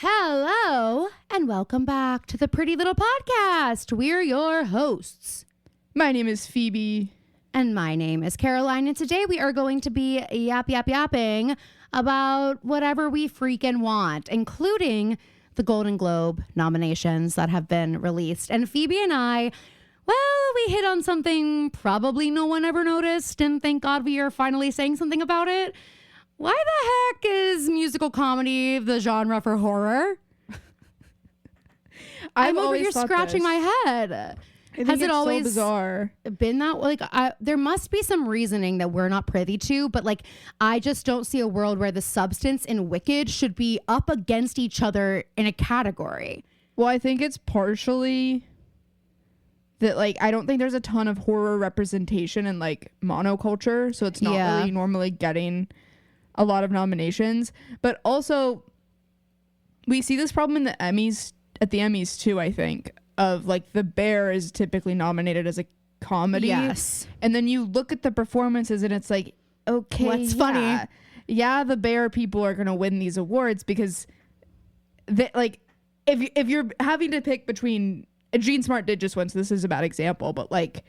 Hello, and welcome back to the Pretty Little Podcast. We're your hosts. My name is Phoebe. And my name is Caroline, and today we are going to be yapping about whatever we freaking want, including the Golden Globe nominations that have been released. And Phoebe and I, well, we hit on something probably no one ever noticed, and thank God we are finally saying something about it. Why the heck is musical comedy the genre for horror? I'm over here scratching my head. Has it always so bizarre been that like there must be some reasoning that we're not privy to, but like I just don't see a world where the substance and Wicked should be up against each other in a category. Well, I think it's partially that like I don't think there's a ton of horror representation in like monoculture, so it's not really normally getting a lot of nominations. But also we see this problem in the Emmys, at the Emmys too, I think, of like The Bear is typically nominated as a comedy. Yes. And then you look at the performances and it's like, okay, what's funny? Yeah, The Bear people are going to win these awards because they, like if you're having to pick between, Jean Smart did just win, so this is a bad example, but like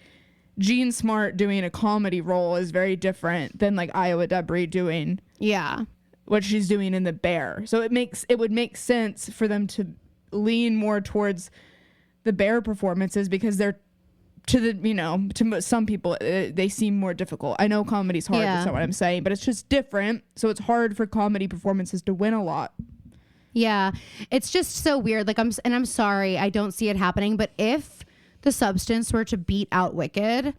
Jean Smart doing a comedy role is very different than like Iowa Debris doing what she's doing in The Bear. So it would make sense for them to lean more towards The Bear performances because they're to some people they seem more difficult. I know comedy's hard, that's not what I'm saying, but it's just different. So it's hard for comedy performances to win a lot. Yeah, it's just so weird. Like I'm sorry, I don't see it happening. But if The Substance were to beat out Wicked,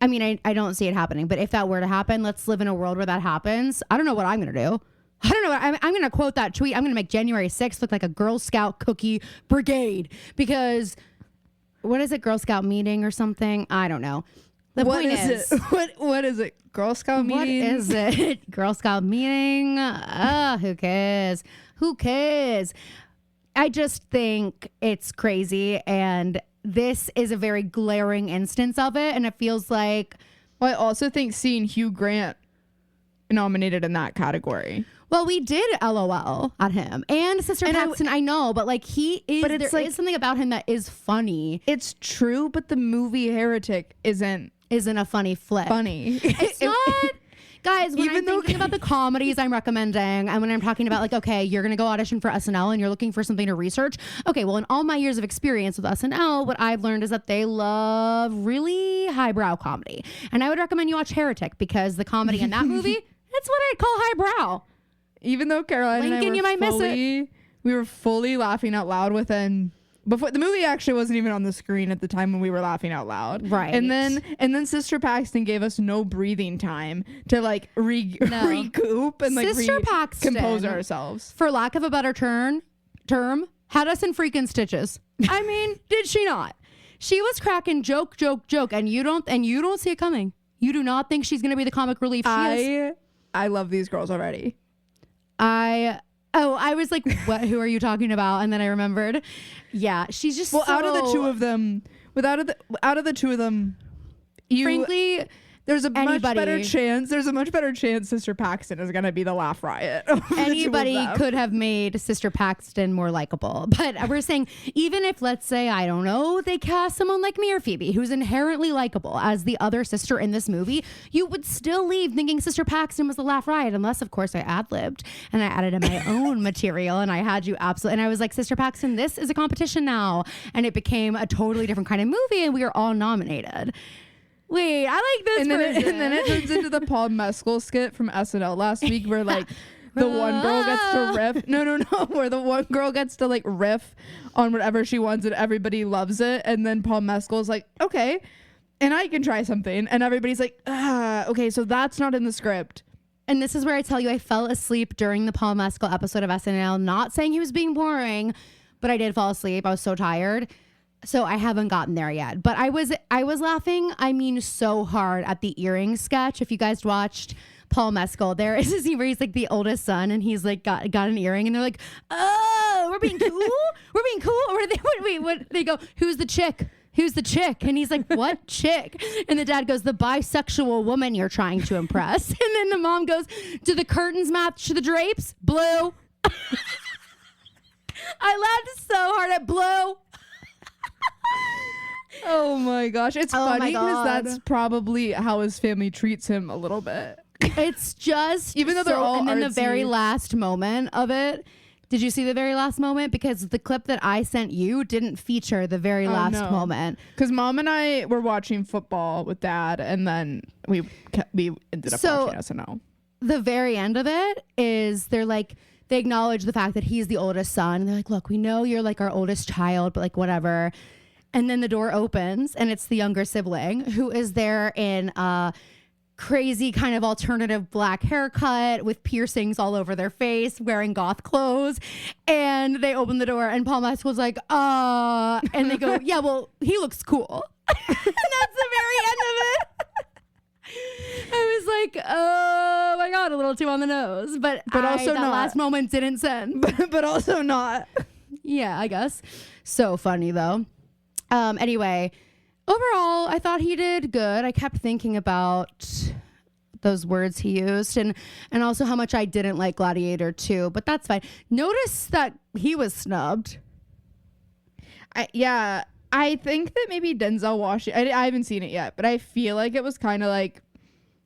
I mean, I don't see it happening. But if that were to happen, let's live in a world where that happens. I don't know what I'm gonna do. I don't know. I'm going to quote that tweet. I'm going to make January 6th look like a Girl Scout cookie brigade because what is it? Girl Scout meeting or something? I don't know. The point is, what is it? Girl Scout meeting? What is it? Girl Scout meeting? Who cares? Who cares? I just think it's crazy. And this is a very glaring instance of it. And it feels like. Well, I also think seeing Hugh Grant nominated in that category. Well, we did LOL at him and Sister Paxton. I know, but like he is. But there is something about him that is funny. It's true, but the movie Heretic isn't a funny flick. It's not. Guys, when I'm thinking about the comedies I'm recommending, and when I'm talking about like, okay, you're gonna go audition for SNL and you're looking for something to research. Okay, well, in all my years of experience with SNL, what I've learned is that they love really highbrow comedy, and I would recommend you watch Heretic because the comedy in that movie, it's what I'd call highbrow. Even though Caroline Lincoln, and I we were fully laughing out loud within before the movie actually wasn't even on the screen at the time when we were laughing out loud. Right. And then Sister Paxton gave us no breathing time to like recoup and like Sister Paxton, compose ourselves. For lack of a better term, had us in freaking stitches. I mean, did she not? She was cracking joke, and you don't see it coming. You do not think she's gonna be the comic relief she is. I love these girls already. I was like, what? Who are you talking about? And then I remembered. Yeah, she's just out of the two of them, frankly, there's a much better chance Sister Paxton is gonna be the laugh riot. Anybody could have made Sister Paxton more likable, but we're saying even if, let's say, I don't know, they cast someone like me or Phoebe who's inherently likable as the other sister in this movie, you would still leave thinking Sister Paxton was the laugh riot, unless of course I ad-libbed and I added in my own material and I had you absolutely, and I was like, Sister Paxton, this is a competition now, and it became a totally different kind of movie and we are all nominated. Wait, I like this version. And then it turns into the Paul Mescal skit from SNL last week where like the one girl gets to riff. No, where the one girl gets to like riff on whatever she wants and everybody loves it. And then Paul Mescal is like, okay, and I can try something. And everybody's like, okay, so that's not in the script. And this is where I tell you I fell asleep during the Paul Mescal episode of SNL, not saying he was being boring, but I did fall asleep. I was so tired. So I haven't gotten there yet, but I was laughing, I mean, so hard at the earring sketch. If you guys watched Paul Mescal, there is a scene where he's like the oldest son and he's like got an earring and they're like, oh, we're being cool. Or they go, who's the chick? And he's like, what chick? And the dad goes, the bisexual woman you're trying to impress. And then the mom goes, do the curtains match the drapes? Blue. it, Blue. Oh my gosh, it's Oh my funny because God. that's probably how his family treats him a little bit. It's just Even though they're all and then the artsy. very last moment of it. Did you see the very last moment? Because the clip that I sent you didn't feature the very last moment. Because Mom and I were watching football with Dad, and then we ended up watching SNL. The very end of it is they acknowledge the fact that he's the oldest son. And they're like, look, we know you're like our oldest child, but like whatever. And then the door opens and it's the younger sibling who is there in crazy kind of alternative black haircut with piercings all over their face, wearing goth clothes. And they open the door and Paul Mescal's like, and they go, yeah, well, he looks cool. And that's the very end of it. I was like, oh my God, a little too on the nose. But also that last moment didn't send. But also not. Yeah, I guess. So funny though. Anyway, overall, I thought he did good. I kept thinking about those words he used and also how much I didn't like Gladiator 2, but that's fine. Notice that he was snubbed. I think that maybe Denzel Washington, I haven't seen it yet, but I feel like it was kind of like,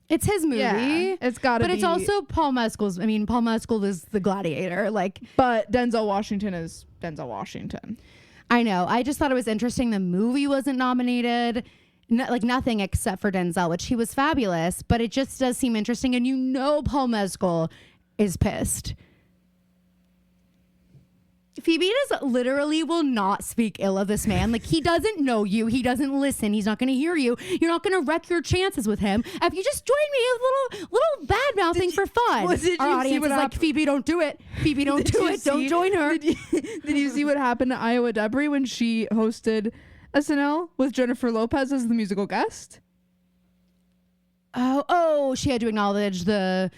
it's his movie. Yeah, it's gotta be. But it's also Paul Mescal's. I mean, Paul Mescal is the Gladiator. But Denzel Washington is Denzel Washington. I know. I just thought it was interesting. The movie wasn't nominated. Nothing except for Denzel, which he was fabulous. But it just does seem interesting. And Paul Mescal is pissed. Phoebe literally will not speak ill of this man. He doesn't know you. He doesn't listen. He's not going to hear you. You're not going to wreck your chances with him. If you just join me a little bad mouthing for fun. Our audience is like, Phoebe, don't do it. Phoebe, don't do it. Don't join her. Did you see what happened to Iowa Debris when she hosted SNL with Jennifer Lopez as the musical guest? Oh, she had to acknowledge the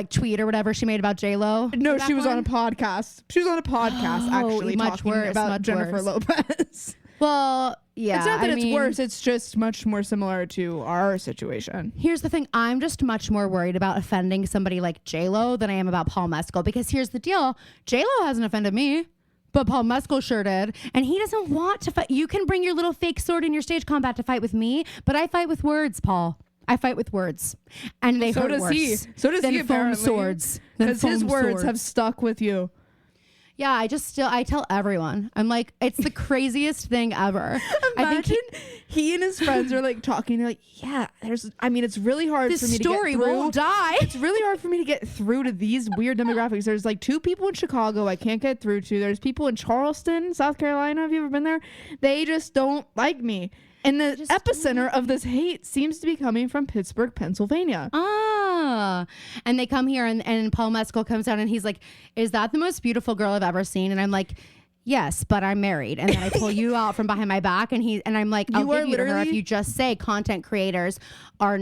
tweet or whatever she made about J-Lo. No, she was on a podcast. She was on a podcast actually talking about Jennifer Lopez. Well, yeah. It's not that it's worse. It's just much more similar to our situation. Here's the thing. I'm just much more worried about offending somebody like J-Lo than I am about Paul Mescal. Because here's the deal. J-Lo hasn't offended me. But Paul Mescal sure did. And he doesn't want to fight. You can bring your little fake sword in your stage combat to fight with me. But I fight with words, Paul. I fight with words, and they hurt worse. So does he, apparently. Swords. Because his words have stuck with you. Yeah, I tell everyone. I'm like, it's the craziest thing ever. Imagine he and his friends are talking. They're like, yeah, it's really hard for me to get through. This story won't die. It's really hard for me to get through to these weird demographics. There's 2 people in Chicago I can't get through to. There's people in Charleston, South Carolina. Have you ever been there? They just don't like me. And the epicenter of this hate seems to be coming from Pittsburgh, Pennsylvania. And they come here and Paul Mescal comes down and he's like, is that the most beautiful girl I've ever seen? And I'm like, yes, but I'm married. And then I pull you out from behind my back and I'm like, I'll give you to her if you just say content creators are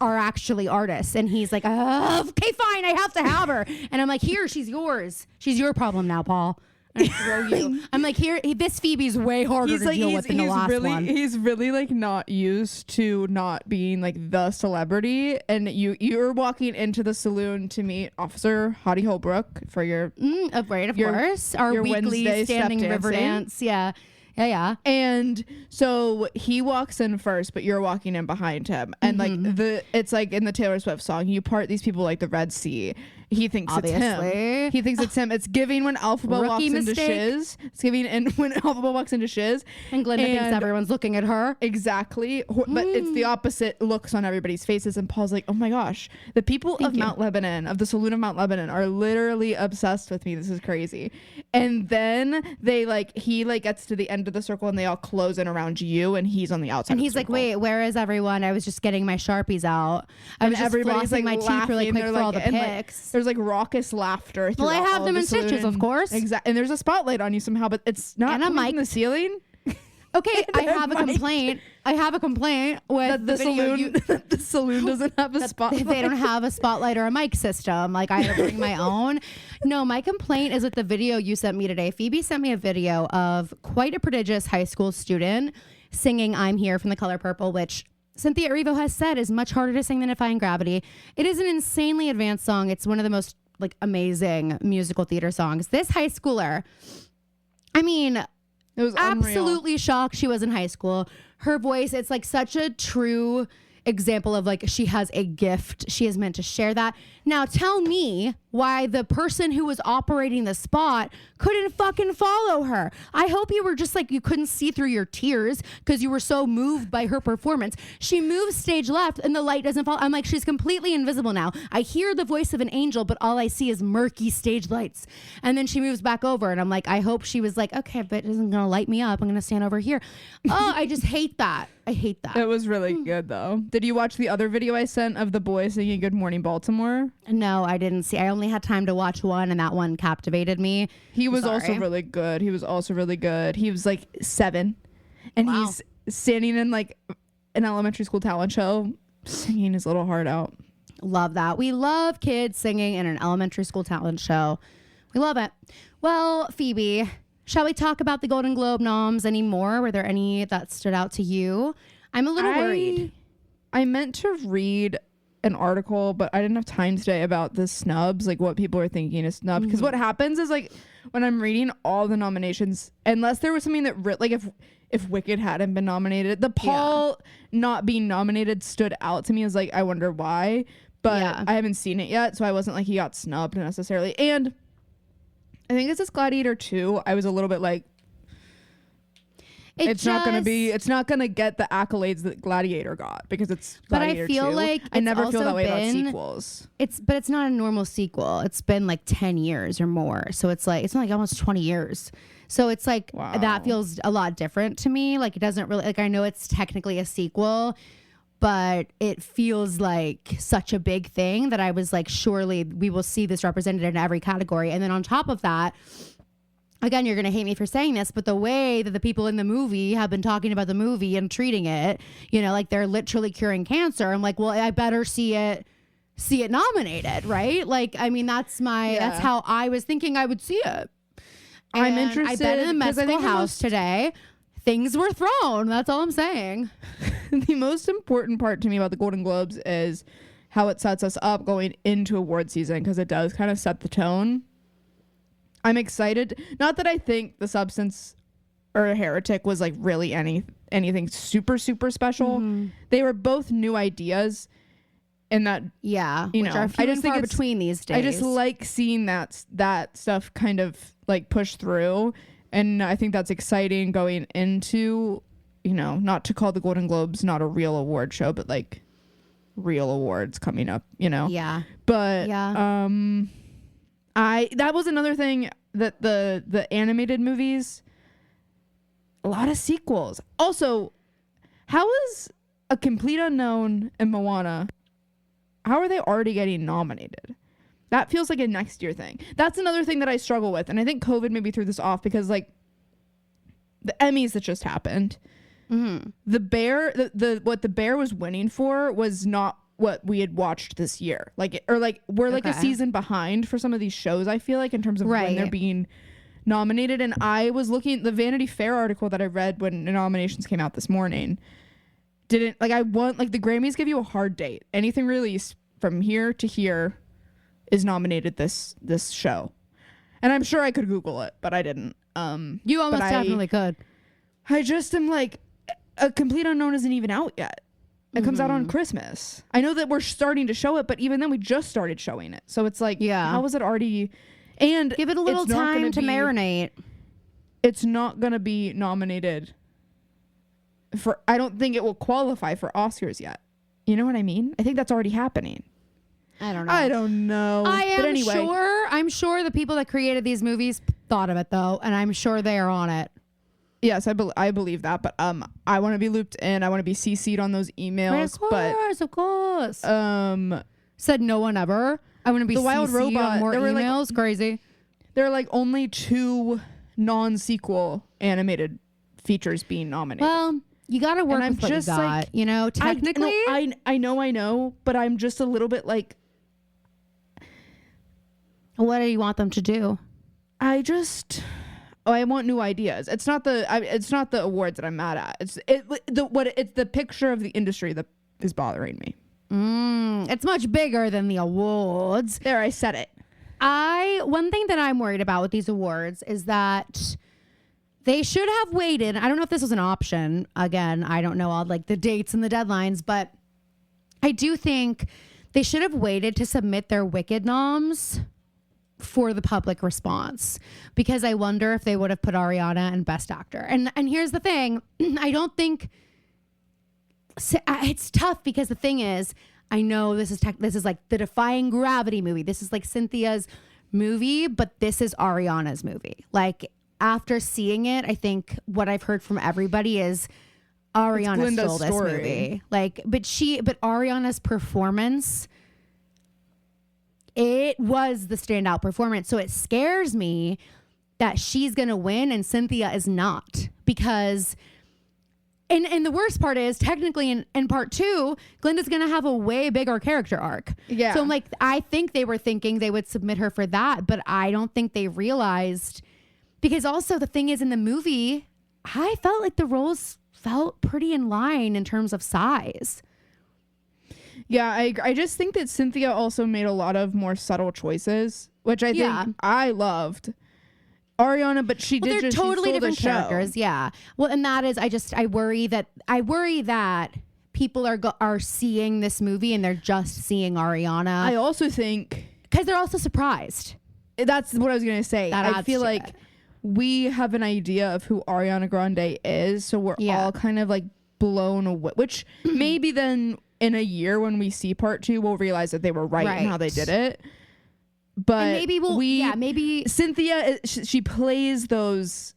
actually artists. And he's like, okay, fine, I have to have her. And I'm like, here, she's yours. She's your problem now, Paul. I throw you. I'm like, this Phoebe's way harder to deal with than the last one. He's really not used to not being the celebrity, and you're walking into the saloon to meet Officer Hottie Holbrook for your of course, our weekly Wednesday standing river dance. Yeah. And so he walks in first, but you're walking in behind him. And it's like in the Taylor Swift song, you part these people like the Red Sea. He thinks it's him. He thinks it's him. It's giving when Alphaba walks into Shiz. It's giving when Alphaba walks into Shiz. And Glinda thinks everyone's looking at her. Exactly. But it's the opposite looks on everybody's faces. And Paul's like, oh my gosh, the people of Mount Lebanon, of the Saloon of Mount Lebanon, are literally obsessed with me. This is crazy. And then he gets to the end of the circle and they all close in around you and he's on the outside. And he's like, wait, where is everyone? I was just getting my Sharpies out. I was just flossing my teeth really quick for all the pics. There's raucous laughter. Well, I have them in stitches, of course. Exactly. And there's a spotlight on you somehow, but it's not coming from the ceiling. Okay, I have a complaint. With the saloon. The saloon doesn't have a spotlight. They don't have a spotlight or a mic system. I had to bring my own. No, my complaint is with the video you sent me today. Phoebe sent me a video of quite a prodigious high school student singing "I'm Here" from The Color Purple, which Cynthia Erivo has said is much harder to sing than Defying Gravity. It is an insanely advanced song. It's one of the most amazing musical theater songs. This high schooler I mean, It was unreal. absolutely shocked she was in high school. Her voice, it's like such a true example of like she has a gift. She is meant to share that. Now tell me why the person who was operating the spot couldn't fucking follow her. I hope you were just like, you couldn't see through your tears because you were so moved by her performance. She moves stage left and the light doesn't fall. I'm like, she's completely invisible now. I hear the voice of an angel, but all I see is murky stage lights. And then she moves back over and I'm like, I hope she was like, okay, but it isn't going to light me up. I'm going to stand over here. Oh, I just hate that. I hate that. It was really good though. Did you watch the other video I sent of the boy singing Good Morning Baltimore? No, I didn't see. I only had time to watch one, and that one captivated me. He was also really good. He was like 7, and Wow. he's standing in like an elementary school talent show, singing his little heart out. Love that. We love kids singing in an elementary school talent show. We love it. Well, Phoebe, shall we talk about the Golden Globe noms anymore? Were there any that stood out to you? I'm a little worried. I meant to read an article, but I didn't have time today about the snubs, like what people are thinking is snub. Because what happens is like when I'm reading all the nominations, unless there was something that like if Wicked hadn't been nominated, the Paul not being nominated stood out to me as like, I wonder why, but I haven't seen it yet, so I wasn't like he got snubbed necessarily. And I think it's Gladiator 2. I was a little bit like, it's not gonna get the accolades that Gladiator got because it's Gladiator. But I feel 2. like I never feel that way about been, sequels. But it's not a normal sequel. It's been like 10 years or more. So it's not like almost 20 years. So it's like that feels a lot different to me. Like it doesn't really, like I know it's technically a sequel, but it feels like such a big thing that I was like, surely we will see this represented in every category. And then on top of that, again, you're going to hate me for saying this, but the way that the people in the movie have been talking about the movie and treating it, you know, like they're literally curing cancer. I'm like, well, I better see it nominated, right? Like, I mean, that's how I was thinking I would see it. And I'm interested. I've been in the medical house today. Things were thrown. That's all I'm saying. The most important part to me about the Golden Globes is how it sets us up going into award season, because it does kind of set the tone. I'm excited. Not that I think The Substance or Heretic was like really anything super, super special. Mm-hmm. They were both new ideas. And that, you know, are few and far between these days. I just like seeing that stuff kind of like push through. And I think that's exciting going into, you know, not to call the Golden Globes not a real award show, but like real awards coming up, you know? Yeah. But, that was another thing that the animated movies, a lot of sequels. Also, how is A Complete Unknown and Moana, how are they already getting nominated? That feels like a next year thing. That's another thing that I struggle with. And I think COVID maybe threw this off because like the Emmys that just happened, the Bear, what the Bear was winning for was not what we had watched this year. We're like a season behind for some of these shows, I feel like, in terms of when they're being nominated. And I was looking, the Vanity Fair article that I read when the nominations came out this morning the Grammys give you a hard date. Anything released from here to here is nominated this show. And I'm sure I could Google it, but I didn't. You almost definitely could. I just am like, A Complete Unknown isn't even out yet. It comes out on Christmas. I know that we're starting to show it, but even then we just started showing it. So it's like, how was it already? And give it a little time to marinate. It's not going to be nominated for, I don't think it will qualify for Oscars yet. You know what I mean? I think that's already happening. I don't know. I'm sure the people that created these movies thought of it though, and I'm sure they are on it. Yes, I believe that, but I want to be looped in. I want to be CC'd on those emails. Of course. Said no one ever. I want to be the CC'd Wild Robot, on more emails. Like, crazy. There are like only 2 non-sequel animated features being nominated. Well, you got to work with what you got. Like, you know, technically. I know, but I'm just a little bit like. What do you want them to do? I want new ideas. It's not the awards that I'm mad at. It's the picture of the industry that is bothering me. It's much bigger than the awards. There, I said it. One thing that I'm worried about with these awards is that They should have waited. I don't know if this was an option. Again, I don't know all like the dates and the deadlines, but I do think they should have waited to submit their Wicked noms for the public response, because I wonder if they would have put Ariana in Best Actor. And here's the thing. I don't think it's tough, because the thing is, I know this is like the Defying Gravity movie. This is like Cynthia's movie, but this is Ariana's movie. Like, after seeing it, I think what I've heard from everybody is Ariana stole this movie. Like, but Ariana's performance, it was the standout performance. So it scares me that she's going to win and Cynthia is not, because and the worst part is, technically in part 2, Glinda's going to have a way bigger character arc. Yeah. So I'm like, I think they were thinking they would submit her for that, but I don't think they realized, because also the thing is, in the movie, I felt like the roles felt pretty in line in terms of size. Yeah, I just think that Cynthia also made a lot of more subtle choices, which I think I loved. Ariana, but they're totally different characters. Yeah. Well, and that is, I worry that people are seeing this movie and they're just seeing Ariana. I also think, because they're also surprised. That's what I was gonna say. I feel like we have an idea of who Ariana Grande is, so we're all kind of like blown away. Which maybe then in a year when we see part 2, we'll realize that they were right in how they did it. But and maybe Cynthia, she plays those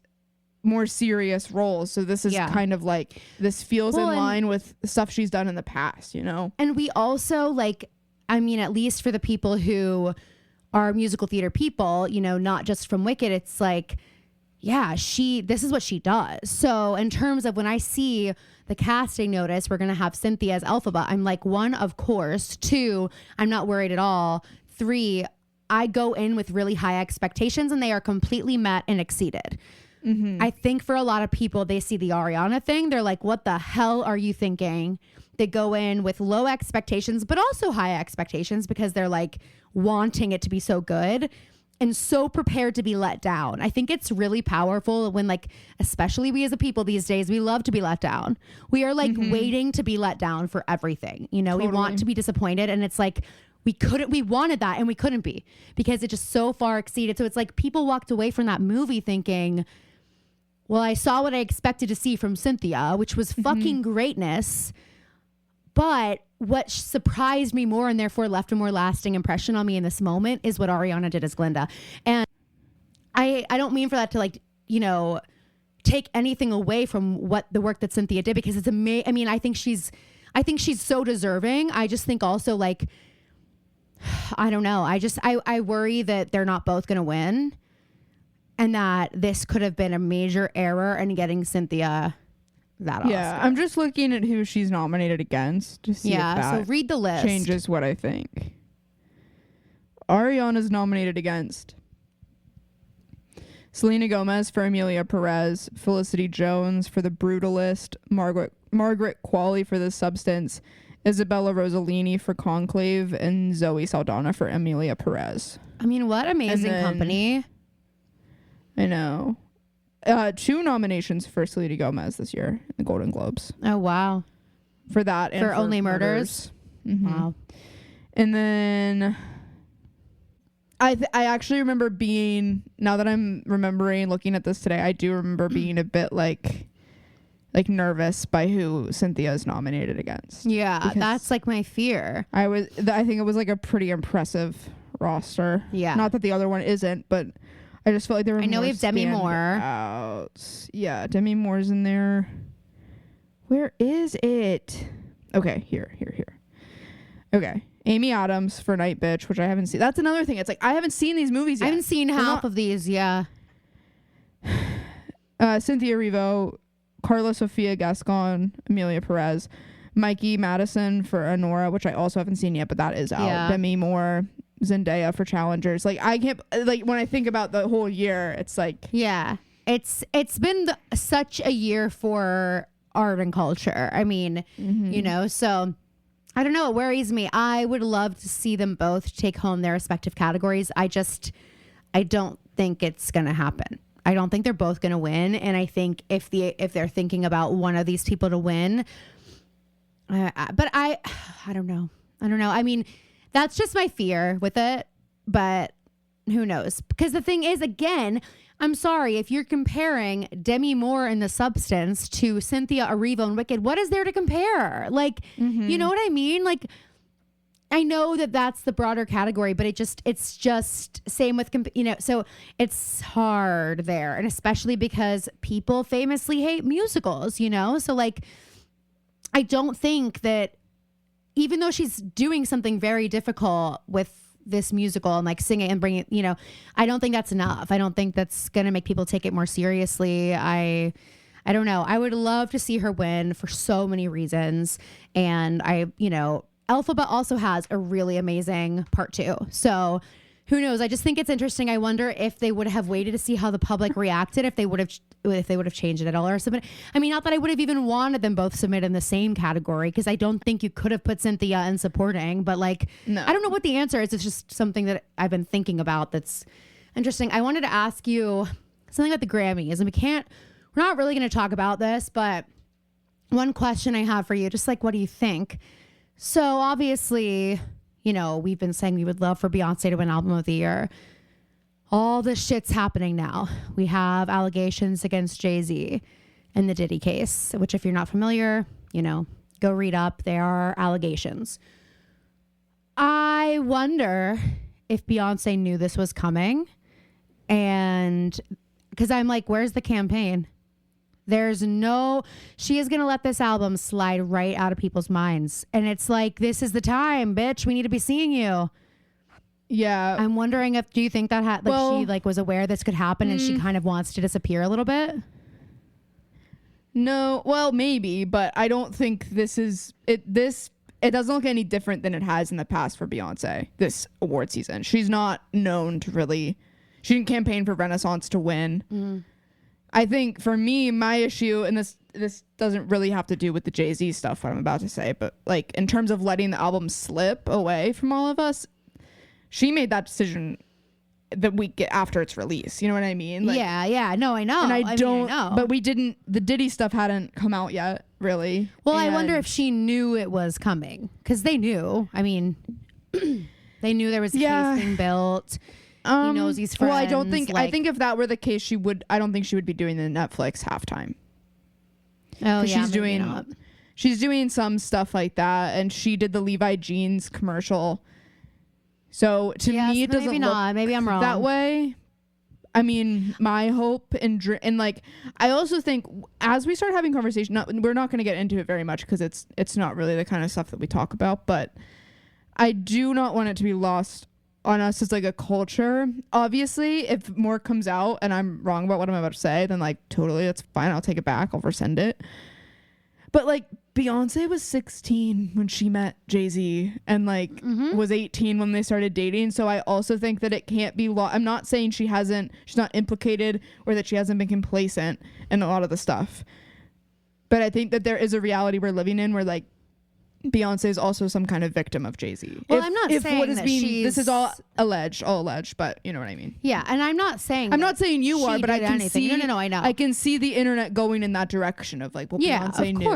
more serious roles, so this is kind of like, this feels in line with stuff she's done in the past, you know. And we also, like, I mean, at least for the people who are musical theater people, you know, not just from Wicked, it's like, this is what she does. So in terms of when I see the casting notice, we're going to have Cynthia as Elphaba, I'm like, 1, of course. 2, I'm not worried at all. 3, I go in with really high expectations and they are completely met and exceeded. Mm-hmm. I think for a lot of people, they see the Ariana thing, they're like, what the hell are you thinking? They go in with low expectations, but also high expectations, because they're like wanting it to be so good and so prepared to be let down. I think it's really powerful when, like, especially we as a people these days, we love to be let down. We are like waiting to be let down for everything. You know, we want to be disappointed, and it's like, we wanted that and we couldn't be, because it just so far exceeded. So it's like people walked away from that movie thinking, well, I saw what I expected to see from Cynthia, which was fucking greatness. But what surprised me more and therefore left a more lasting impression on me in this moment is what Ariana did as Glinda. And I don't mean for that to, like, you know, take anything away from what the work that Cynthia did, because it's amazing. I mean, I think she's so deserving. I just think also, like, I don't know. I worry that they're not both going to win, and that this could have been a major error in getting Cynthia that Oscar. Yeah, I'm just looking at who she's nominated against to see if that so read the list. Changes what I think. Ariana's nominated against Selena Gomez for Amelia Perez, Felicity Jones for The Brutalist, Margaret Qualley for The Substance, Isabella Rossellini for Conclave, and Zoe Saldana for Amelia Perez. I mean, what amazing company. I know. 2 nominations for Selena Gomez this year in the Golden Globes. Oh, wow. For that and for Only Murders. Mm-hmm. Wow. And then I actually remember being, now that I'm remembering looking at this today, I do remember being a bit like nervous by who Cynthia is nominated against. Yeah, that's like my fear. I think it was like a pretty impressive roster. Yeah. Not that the other one isn't, but I just felt like there were I know more we have Demi Moore. standouts. Yeah, Demi Moore's in there. Where is it? Okay, here. Okay. Amy Adams for Night Bitch, which I haven't seen. That's another thing. It's like, I haven't seen these movies yet. I haven't seen half of these, yeah. Cynthia Erivo, Carla Sofia Gascon, Amelia Perez, Mikey Madison for Honora, which I also haven't seen yet, but that is out. Yeah. Demi Moore, Zendaya for Challengers. Like, I can't, like, when I think about the whole year, it's like, yeah, it's been such a year for art and culture. I mean, you know, so I don't know. It worries me. I would love to see them both take home their respective categories. I don't think it's going to happen. I don't think they're both going to win. And I think if they're thinking about one of these people to win, but I don't know. I mean, that's just my fear with it, but who knows? Because the thing is, again, I'm sorry, if you're comparing Demi Moore in The Substance to Cynthia Erivo in Wicked, what is there to compare? Like, you know what I mean? Like, I know that that's the broader category, but it's just same with, so it's hard there. And especially because people famously hate musicals, so like, I don't think that even though she's doing something very difficult with this musical and like singing and bringing it, I don't think that's enough. I don't think that's going to make people take it more seriously. I don't know. I would love to see her win for so many reasons. And Alphabet also has a really amazing part 2. So who knows? I just think it's interesting. I wonder if they would have waited to see how the public reacted, if they would have changed it at all or something. I mean, not that I would have even wanted them both submit in the same category, because I don't think you could have put Cynthia in supporting, but like, no. I don't know what the answer is. It's just something that I've been thinking about that's interesting. I wanted to ask you something about the Grammys, and we're not really going to talk about this, but one question I have for you, just like, what do you think? So obviously, we've been saying we would love for Beyonce to win Album of the Year. All this shit's happening now. We have allegations against Jay-Z in the Diddy case, which if you're not familiar, go read up. There are allegations. I wonder if Beyonce knew this was coming, and because I'm like, where's the campaign? She is going to let this album slide right out of people's minds. And it's like, this is the time, bitch. We need to be seeing you. Yeah. I'm wondering do you think that she was aware this could happen and she kind of wants to disappear a little bit? No, well, maybe, but I don't think it doesn't look any different than it has in the past for Beyonce this award season. She's not known to she didn't campaign for Renaissance to win. I think for me, my issue, and this doesn't really have to do with the Jay-Z stuff, what I'm about to say, but like in terms of letting the album slip away from all of us, she made that decision the week after its release. You know what I mean? Like, yeah. No, I know. And I don't, know. But the Diddy stuff hadn't come out yet, really. Well, I wonder if she knew it was coming, because they knew. I mean, they knew there was a case being built. He knows he's friends. Well, I think if that were the case, I don't think she would be doing the Netflix halftime. Oh, yeah. She's doing some stuff like that, and she did the Levi Jeans commercial. So to me, it doesn't look maybe I'm wrong that way. I mean, my hope and like, I also think as we start having conversation, we're not going to get into it very much because it's not really the kind of stuff that we talk about, but I do not want it to be lost on us as like a culture. Obviously, if more comes out and I'm wrong about what I'm about to say, then like totally, that's fine. I'll take it back. I'll rescind it. But like, Beyonce was 16 when she met Jay-Z and like was 18 when they started dating. So I also think that it can't be I'm not saying she's not implicated or that she hasn't been complacent in a lot of the stuff. But I think that there is a reality we're living in where like Beyonce is also some kind of victim of Jay-Z. Well, I'm not saying what is that this is all alleged, but you know what I mean? Yeah, and I'm not saying you are, but I can see. No, I know. I can see the internet going in that direction of like, well, Beyonce knew.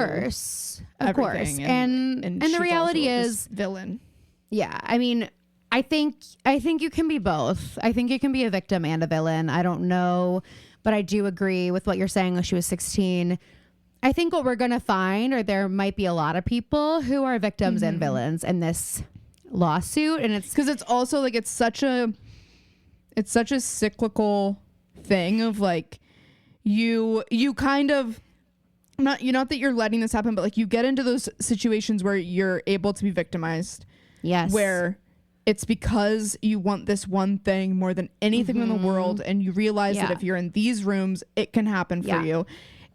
Of course. And the reality is villain. Yeah, I mean, I think you can be both. I think you can be a victim and a villain. I don't know, but I do agree with what you're saying. When she was 16. I think what we're going to find, or there might be a lot of people who are victims and villains in this lawsuit. And it's because it's also like, it's such a cyclical thing of like, you kind of, not that you're letting this happen, but like you get into those situations where you're able to be victimized. Yes. Where it's because you want this one thing more than anything in the world. And you realize that if you're in these rooms, it can happen for you.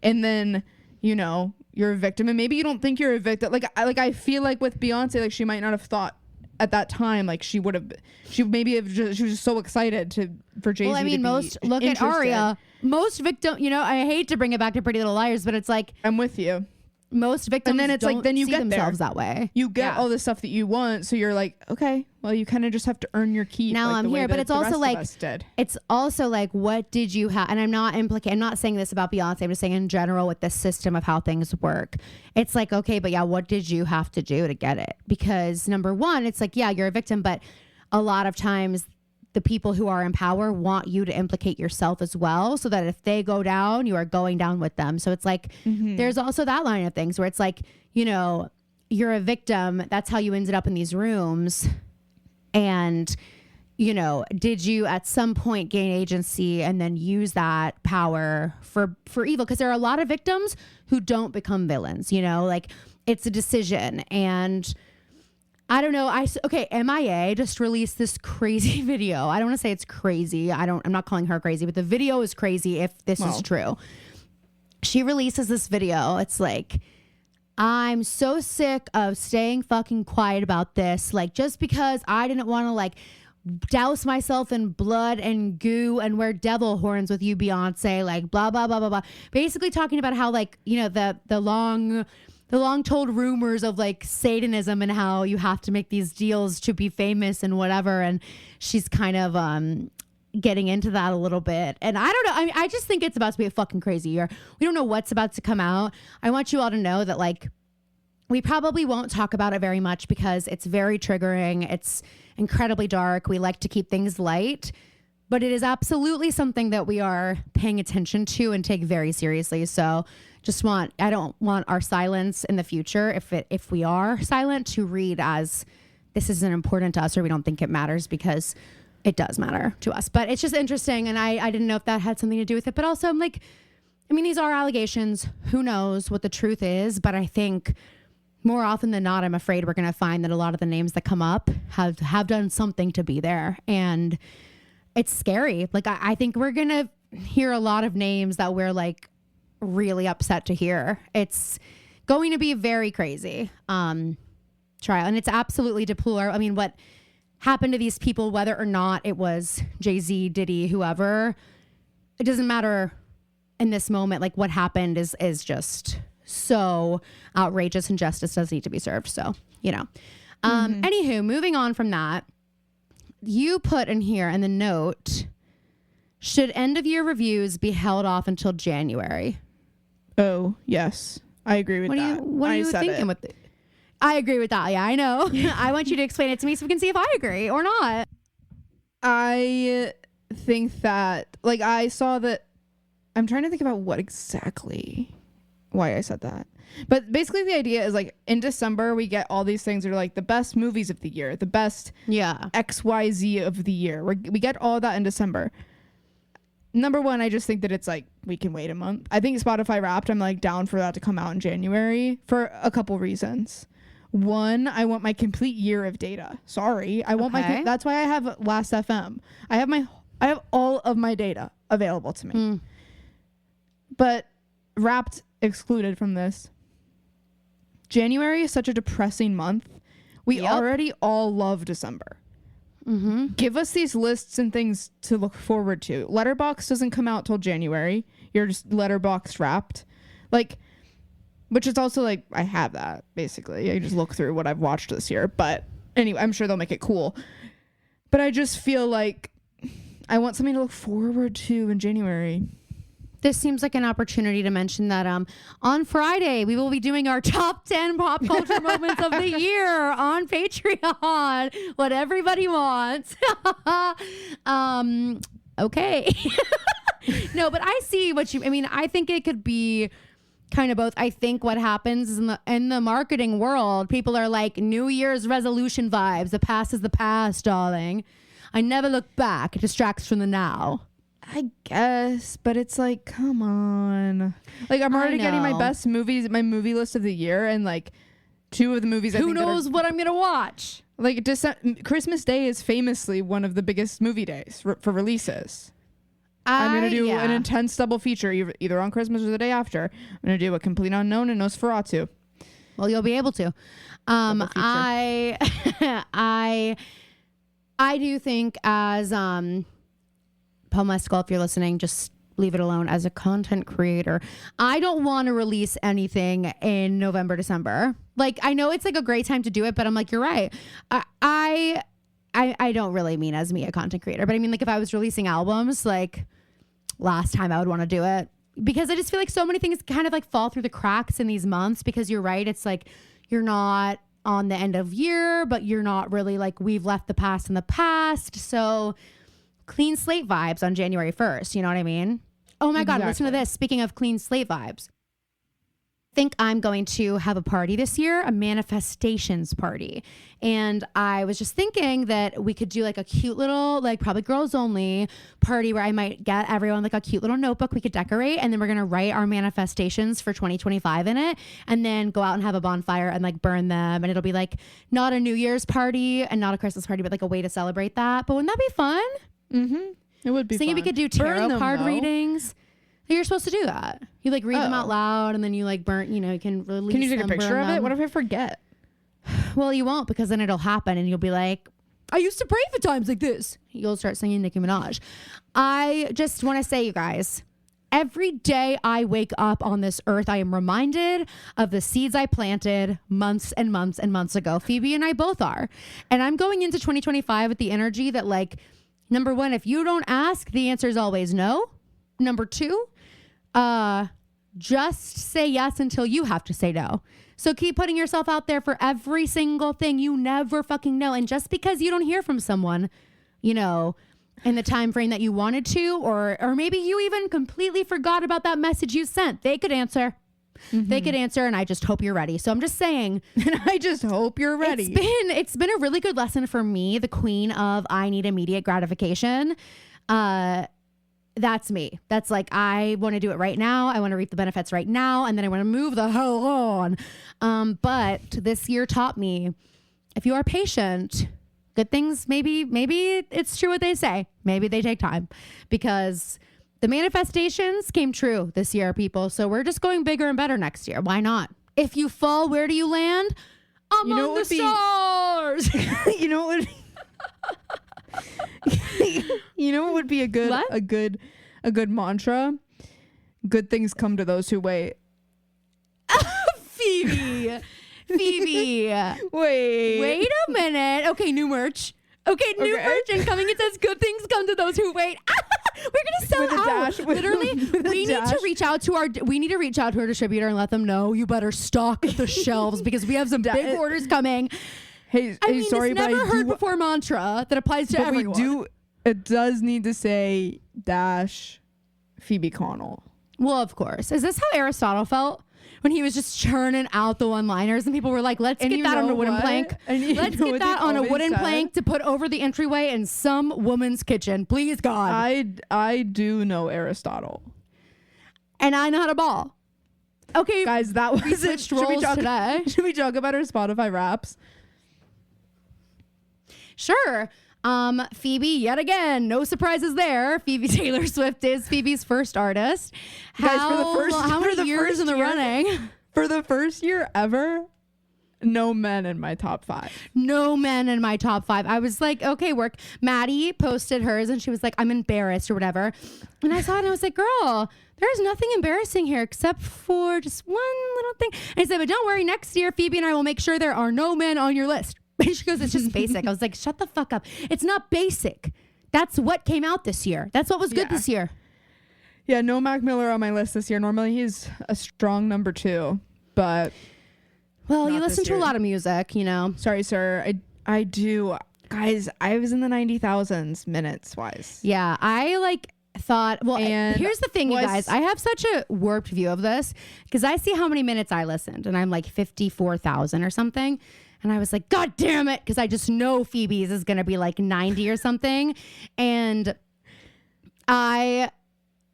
And then, you're a victim, and maybe you don't think you're a victim. I feel like with Beyonce, like she might not have thought at that time, like she was just so excited for Jay-Z. Well, I mean, look at Aria. Most victim, I hate to bring it back to Pretty Little Liars, but it's like, I'm with you. most victims And then it's don't like, then you see get themselves there. that way. You get all the stuff that you want, so you're like, okay, well, you kind of just have to earn your keep. Now like I'm the way here, but that it's the also rest of like us did. it's also like, what did you have? And I'm not saying this about Beyonce. I'm just saying in general with the system of how things work. It's like, okay, but yeah, what did you have to do to get it? Because number one, it's like, yeah, you're a victim, but a lot of times the people who are in power want you to implicate yourself as well, so that if they go down, you are going down with them. So it's like, there's also that line of things where it's like, you know, you're a victim. That's how you ended up in these rooms. And, you know, did you at some point gain agency and then use that power for evil? Because there are a lot of victims who don't become villains, you know, like it's a decision. And I don't know. MIA just released this crazy video. I don't want to say it's crazy. I'm not calling her crazy, but the video is crazy if this is true. She releases this video. It's like, I'm so sick of staying fucking quiet about this. Like, just because I didn't want to like douse myself in blood and goo and wear devil horns with you, Beyonce, like blah, blah, blah, blah, blah. Basically talking about how, like, you know, the long told rumors of like Satanism and how you have to make these deals to be famous and whatever. And she's kind of getting into that a little bit. And I don't know. I just think it's about to be a fucking crazy year. We don't know what's about to come out. I want you all to know that, like, we probably won't talk about it very much because it's very triggering. It's incredibly dark. We like to keep things light, but it is absolutely something that we are paying attention to and take very seriously. So I don't want our silence in the future, if we are silent, to read as this isn't important to us or we don't think it matters, because it does matter to us. But it's just interesting. And I didn't know if that had something to do with it. But also, I'm like, I mean, these are allegations. Who knows what the truth is? But I think more often than not, I'm afraid we're going to find that a lot of the names that come up have done something to be there. And it's scary. Like, I think we're going to hear a lot of names that we're like really upset to hear. It's going to be very crazy trial. And it's absolutely deplorable. I mean, what happened to these people, whether or not it was Jay-Z, Diddy, whoever, it doesn't matter in this moment. Like, what happened is just so outrageous, and justice does need to be served. So, you know, anywho, moving on from that, you put in here in the note, should end of year reviews be held off until January? Oh, yes. I agree with that. What are you thinking with it? I agree with that. Yeah, I know. I want you to explain it to me so we can see if I agree or not. I think that, like, I saw that. I'm trying to think about why I said that. But basically the idea is, like, in December, we get all these things that are like the best movies of the year, the best XYZ of the year. We get all that in December. Number one, I just think that it's like, we can wait a month. I think Spotify Wrapped, I'm like down for that to come out in January for a couple reasons. One, I want my complete year of data. Sorry. I want that's why I have Last FM. I have all of my data available to me. But Wrapped excluded from this. January is such a depressing month. We already all love December. Give us these lists and things to look forward to. Letterboxd doesn't come out till January. You're just Letterboxd Wrapped. Like, which is also like, I have that basically. I just look through what I've watched this year. But anyway, I'm sure they'll make it cool. But I just feel like I want something to look forward to in January. This seems like an opportunity to mention that on Friday, we will be doing our top 10 pop culture moments of the year on Patreon. What everybody wants. Okay. No, but I see what you, I mean, I think it could be kind of both. I think what happens is in the marketing world, people are like, New Year's resolution vibes. The past is the past, darling. I never look back. It distracts from the now. I guess, but it's like, come on. Like, I'm already getting my best movies, my movie list of the year, and like two of the movies I think who knows what I'm gonna watch. Like, Christmas Day is famously one of the biggest movie days for releases. I'm gonna do an intense double feature either on Christmas or the day after. I'm gonna do A Complete Unknown and Nosferatu. Well, you'll be able to. I do think as Paul Mescal, if you're listening, just leave it alone as a content creator. I don't want to release anything in November, December. Like, I know it's like a great time to do it, but I'm like, you're right. I don't really mean as me, a content creator, but I mean, like, if I was releasing albums, like last time I would want to do it, because I just feel like so many things kind of like fall through the cracks in these months, because you're right. It's like, you're not on the end of year, but you're not really like, we've left the past in the past. So clean slate vibes on January 1st. You know what I mean? Oh my God, listen to this. Speaking of clean slate vibes, I think I'm going to have a party this year, a manifestations party. And I was just thinking that we could do like a cute little, like probably girls only party where I might get everyone like a cute little notebook we could decorate. And then we're going to write our manifestations for 2025 in it, and then go out and have a bonfire and like burn them. And it'll be like not a New Year's party and not a Christmas party, but like a way to celebrate that. But wouldn't that be fun? Mm-hmm. It would be fun. We could do tarot card readings. You're supposed to do that. You like read them out loud, and then you like burn, you know, you can release them. Can you take a picture of it? What if I forget? Well, you won't, because then it'll happen and you'll be like, I used to pray for times like this. You'll start singing Nicki Minaj. I just want to say, you guys, every day I wake up on this earth, I am reminded of the seeds I planted months and months and months ago. Phoebe and I both are. And I'm going into 2025 with the energy that, like, number one, if you don't ask, the answer is always no. Number two, just say yes until you have to say no. So keep putting yourself out there for every single thing. You never fucking know. And just because you don't hear from someone, you know, in the time frame that you wanted to, or maybe you even completely forgot about that message you sent, they could answer. Mm-hmm. They could answer, and I just hope you're ready. So I'm just saying, and I just hope you're ready. It's been a really good lesson for me, the queen of I need immediate gratification. That's me. That's like, I want to do it right now. I want to reap the benefits right now. And then I want to move the hell on. But this year taught me, if you are patient, good things, maybe it's true what they say. Maybe they take time, because the manifestations came true this year, people. So we're just going bigger and better next year. Why not? If you fall, where do you land? Among the stars. You know what would you know what would be a good mantra? Good things come to those who wait. Phoebe. Wait a minute. Okay, new merch. Okay, new merch incoming. It says good things come to those who wait. We're gonna sell out. Literally, we need to reach out to our distributor and let them know, you better stock the shelves, because we have some big orders coming. Hey, sorry, but never heard before mantra that applies to everyone. It does need to say dash Phoebe Connell. Well, of course. Is this how Aristotle felt when he was just churning out the one-liners, and people were like, let's get that on a wooden plank. Let's get that on a wooden plank to put over the entryway in some woman's kitchen. Please, God. I do know Aristotle. And I know how to ball. Okay, guys, that was it. Should we talk about our Spotify Wraps? Sure. Phoebe, yet again, no surprises there. Phoebe Taylor Swift is Phoebe's first artist. Guys, how many years in the running? For the first year ever, no men in my top 5. No men in my top 5. I was like, okay, work. Maddie posted hers, and she was like, I'm embarrassed or whatever. And I saw it, and I was like, girl, there's nothing embarrassing here except for just one little thing. And I said, but don't worry, next year, Phoebe and I will make sure there are no men on your list. And she goes, it's just basic. I was like, shut the fuck up. It's not basic. That's what came out this year. That's what was good this year. Yeah, no Mac Miller on my list this year. Normally he's a strong number 2, but well, you listen to a lot of music, you know. Sorry, sir. I do. Guys, I was in the 90,000s minutes wise. Yeah, I thought, well, and here's the thing, you guys. I have such a warped view of this, because I see how many minutes I listened, and I'm like 54,000 or something. And I was like, God damn it. Because I just know Phoebe's is going to be like 90 or something. And I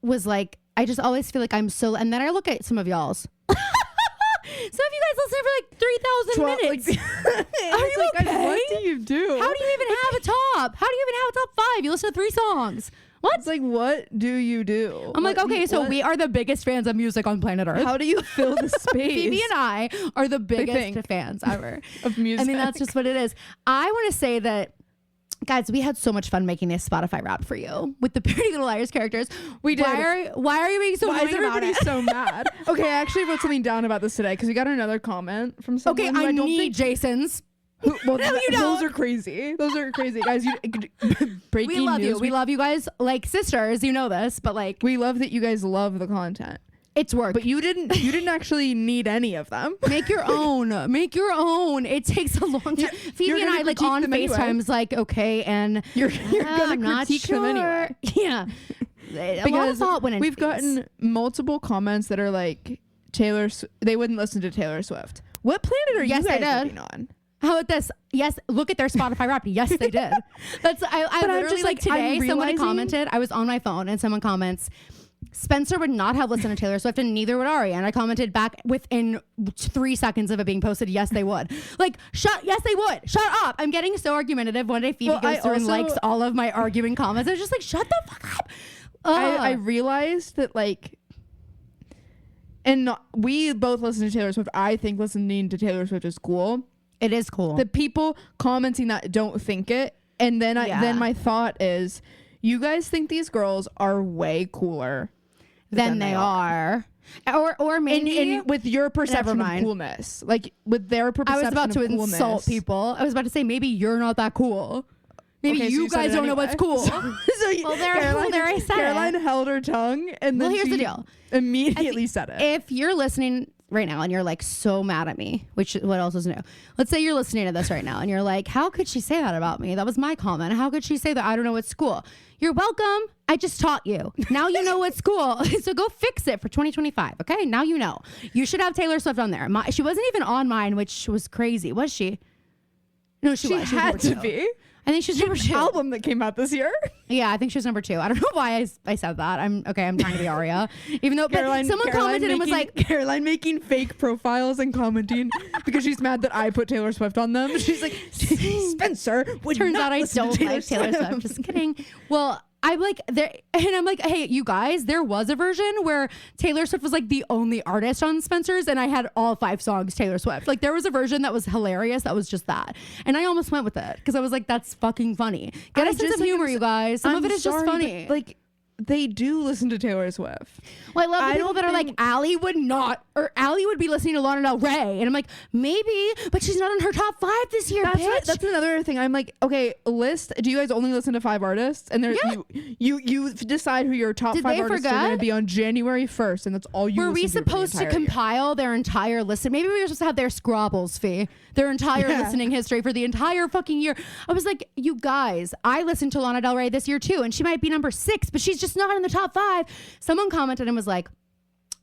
was like, I just always feel like I'm so, and then I look at some of y'all's. Some of you guys listen for like 3,000 minutes. Are you okay? What do you do? How do you even have a top? How do you even have a top 5? You listen to 3 songs. What? It's like, what do you do? I'm like, okay, so we are the biggest fans of music on planet Earth. How do you fill the space? Phoebe and I are the biggest fans ever of music. I mean, that's just what it is. I want to say that Guys, we had so much fun making this Spotify rap for you with the Pretty Little Liars characters. We did. Why are you being so annoying about it? so mad? Okay, I actually wrote something down about this today because we got another comment from someone. Okay, I don't need Jason's. Well, No, you don't. those are crazy. Those are crazy, guys. Breaking We love news. you. We love you guys like sisters. You know this, but like We love that you guys love the content. it's work. But you didn't actually need any of them. Make your own. Make your own. It takes a long time. Phoebe you're and gonna I like critique on them anyway. FaceTime's like, okay, and You're gonna I'm not critique them anyway. Yeah. A lot of Because thought went into we've these. gotten multiple comments that are like they wouldn't listen to Taylor Swift. What planet are Yes, you I guys did. living on? How about this? Yes, look at their Spotify rap. Yes, they did. That's I But I'm literally just, like like, today I'm somebody realizing- commented. I was on my phone and someone comments, Spencer would not have listened to Taylor Swift and neither would Ari. And I commented back within 3 seconds of it being posted, yes, they would. Like, yes, they would. Shut up. I'm getting so argumentative. One day Phoebe Well, goes I through and also- likes all of my arguing comments. I was just like, shut the fuck up. I realized that like, and we both listen to Taylor Swift. I think listening to Taylor Swift is cool. It is cool. The people commenting that don't think it, and then then my thought is, you guys think these girls are way cooler than they are. Or maybe and with your perception of mind. coolness, like with their I perception was about to of coolness. insult people. I was about to say maybe you're not that cool. Maybe Okay, so you said guys it don't know what's anyway. cool. Well, there I said it. Caroline held her tongue, and then Well, here's the she deal. immediately said it. If you're listening right now and you're like so mad at me, which what else is new? Let's say you're listening to this right now and you're like, how could she say that about me? That was my comment. How could she say that? I don't know what's cool. You're welcome. I just taught you. Now you know what's cool. So go fix it for 2025. Okay. Now you know. You should have Taylor Swift on there. She wasn't even on mine, which was crazy. Was she? No, she was. She was had number to two. be. I think she's number two. Album that came out this year. Yeah, I think she was number two. I don't know why I said that. I'm trying to be Aria. Even though someone commented and was like, Caroline making fake profiles and commenting because she's mad that I put Taylor Swift on them. She's like, Spencer would turns not out I listen don't to like Taylor Swift. Just kidding. Well, I'm like there, and I'm like, hey, you guys, there was a version where Taylor Swift was like the only artist on Spencer's, and I had all 5 songs Taylor Swift. Like there was a version that was hilarious. That was just that, and I almost went with it because I was like, that's fucking funny. Get a sense of humor, you guys. Some of it is just funny. Like they do listen to Taylor Swift. Well, I love the I people don't that are like, Allie would not, or Allie would be listening to Lana Del Rey. And I'm like, maybe, but she's not in her top 5 this year, bitch. That's another thing. I'm like, okay, list. Do you guys only listen to 5 artists? And there, Yeah. you decide who your top Did 5 they artists are going to forget? be on January 1st, and that's all you. Were we listen for the supposed to entire year. compile their entire listen? Maybe we were supposed to have their scrabbles fee, their entire Yeah. listening history for the entire fucking year. I was like, you guys, I listened to Lana Del Rey this year too, and she might be number 6, but she's just not in the top 5. Someone commented and was like,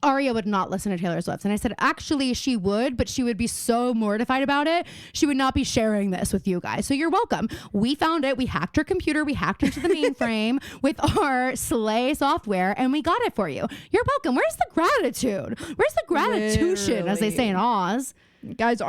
Aria would not listen to Taylor Swift. And I said, actually, she would, but she would be so mortified about it. She would not be sharing this with you guys. So you're welcome. We found it. We hacked her computer. We hacked into the mainframe with our Slay software, and we got it for you. You're welcome. Where's the gratitude? Where's the gratitude, as they say in Oz? Guys,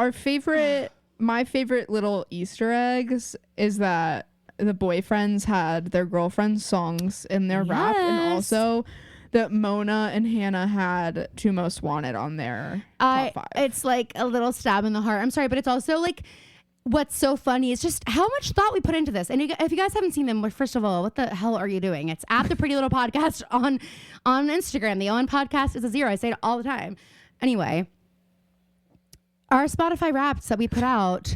my favorite little Easter eggs is that the boyfriends had their girlfriends' songs in their rap, and also that Mona and Hannah had 2 Most Wanted on their top 5. It's like a little stab in the heart. I'm sorry, but it's also like, what's so funny is just how much thought we put into this. And if you guys haven't seen them, well, first of all, what the hell are you doing? It's at the Pretty Little Podcast on Instagram. The ON Podcast is a 0. I say it all the time. Anyway, our Spotify Wraps that we put out,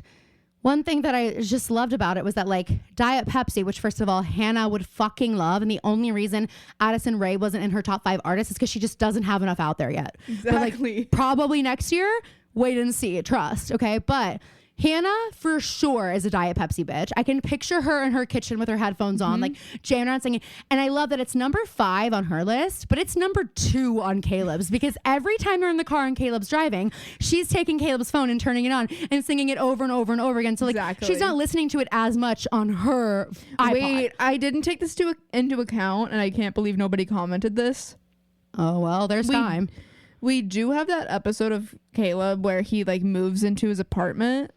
one thing that I just loved about it was that like Diet Pepsi, which first of all, Hannah would fucking love. And the only reason Addison Rae wasn't in her top 5 artists is because she just doesn't have enough out there yet. Exactly. But like, probably next year, wait and see, trust. Okay. But Hannah for sure is a Diet Pepsi bitch. I can picture her in her kitchen with her headphones on, like jamming around singing. And I love that it's number 5 on her list, but it's number 2 on Caleb's, because every time you're in the car and Caleb's driving, she's taking Caleb's phone and turning it on and singing it over and over and over again. So like she's not listening to it as much on her iPod. Wait, I didn't take this into account, and I can't believe nobody commented this. Oh, well, there's time. We do have that episode of Caleb where he like moves into his apartment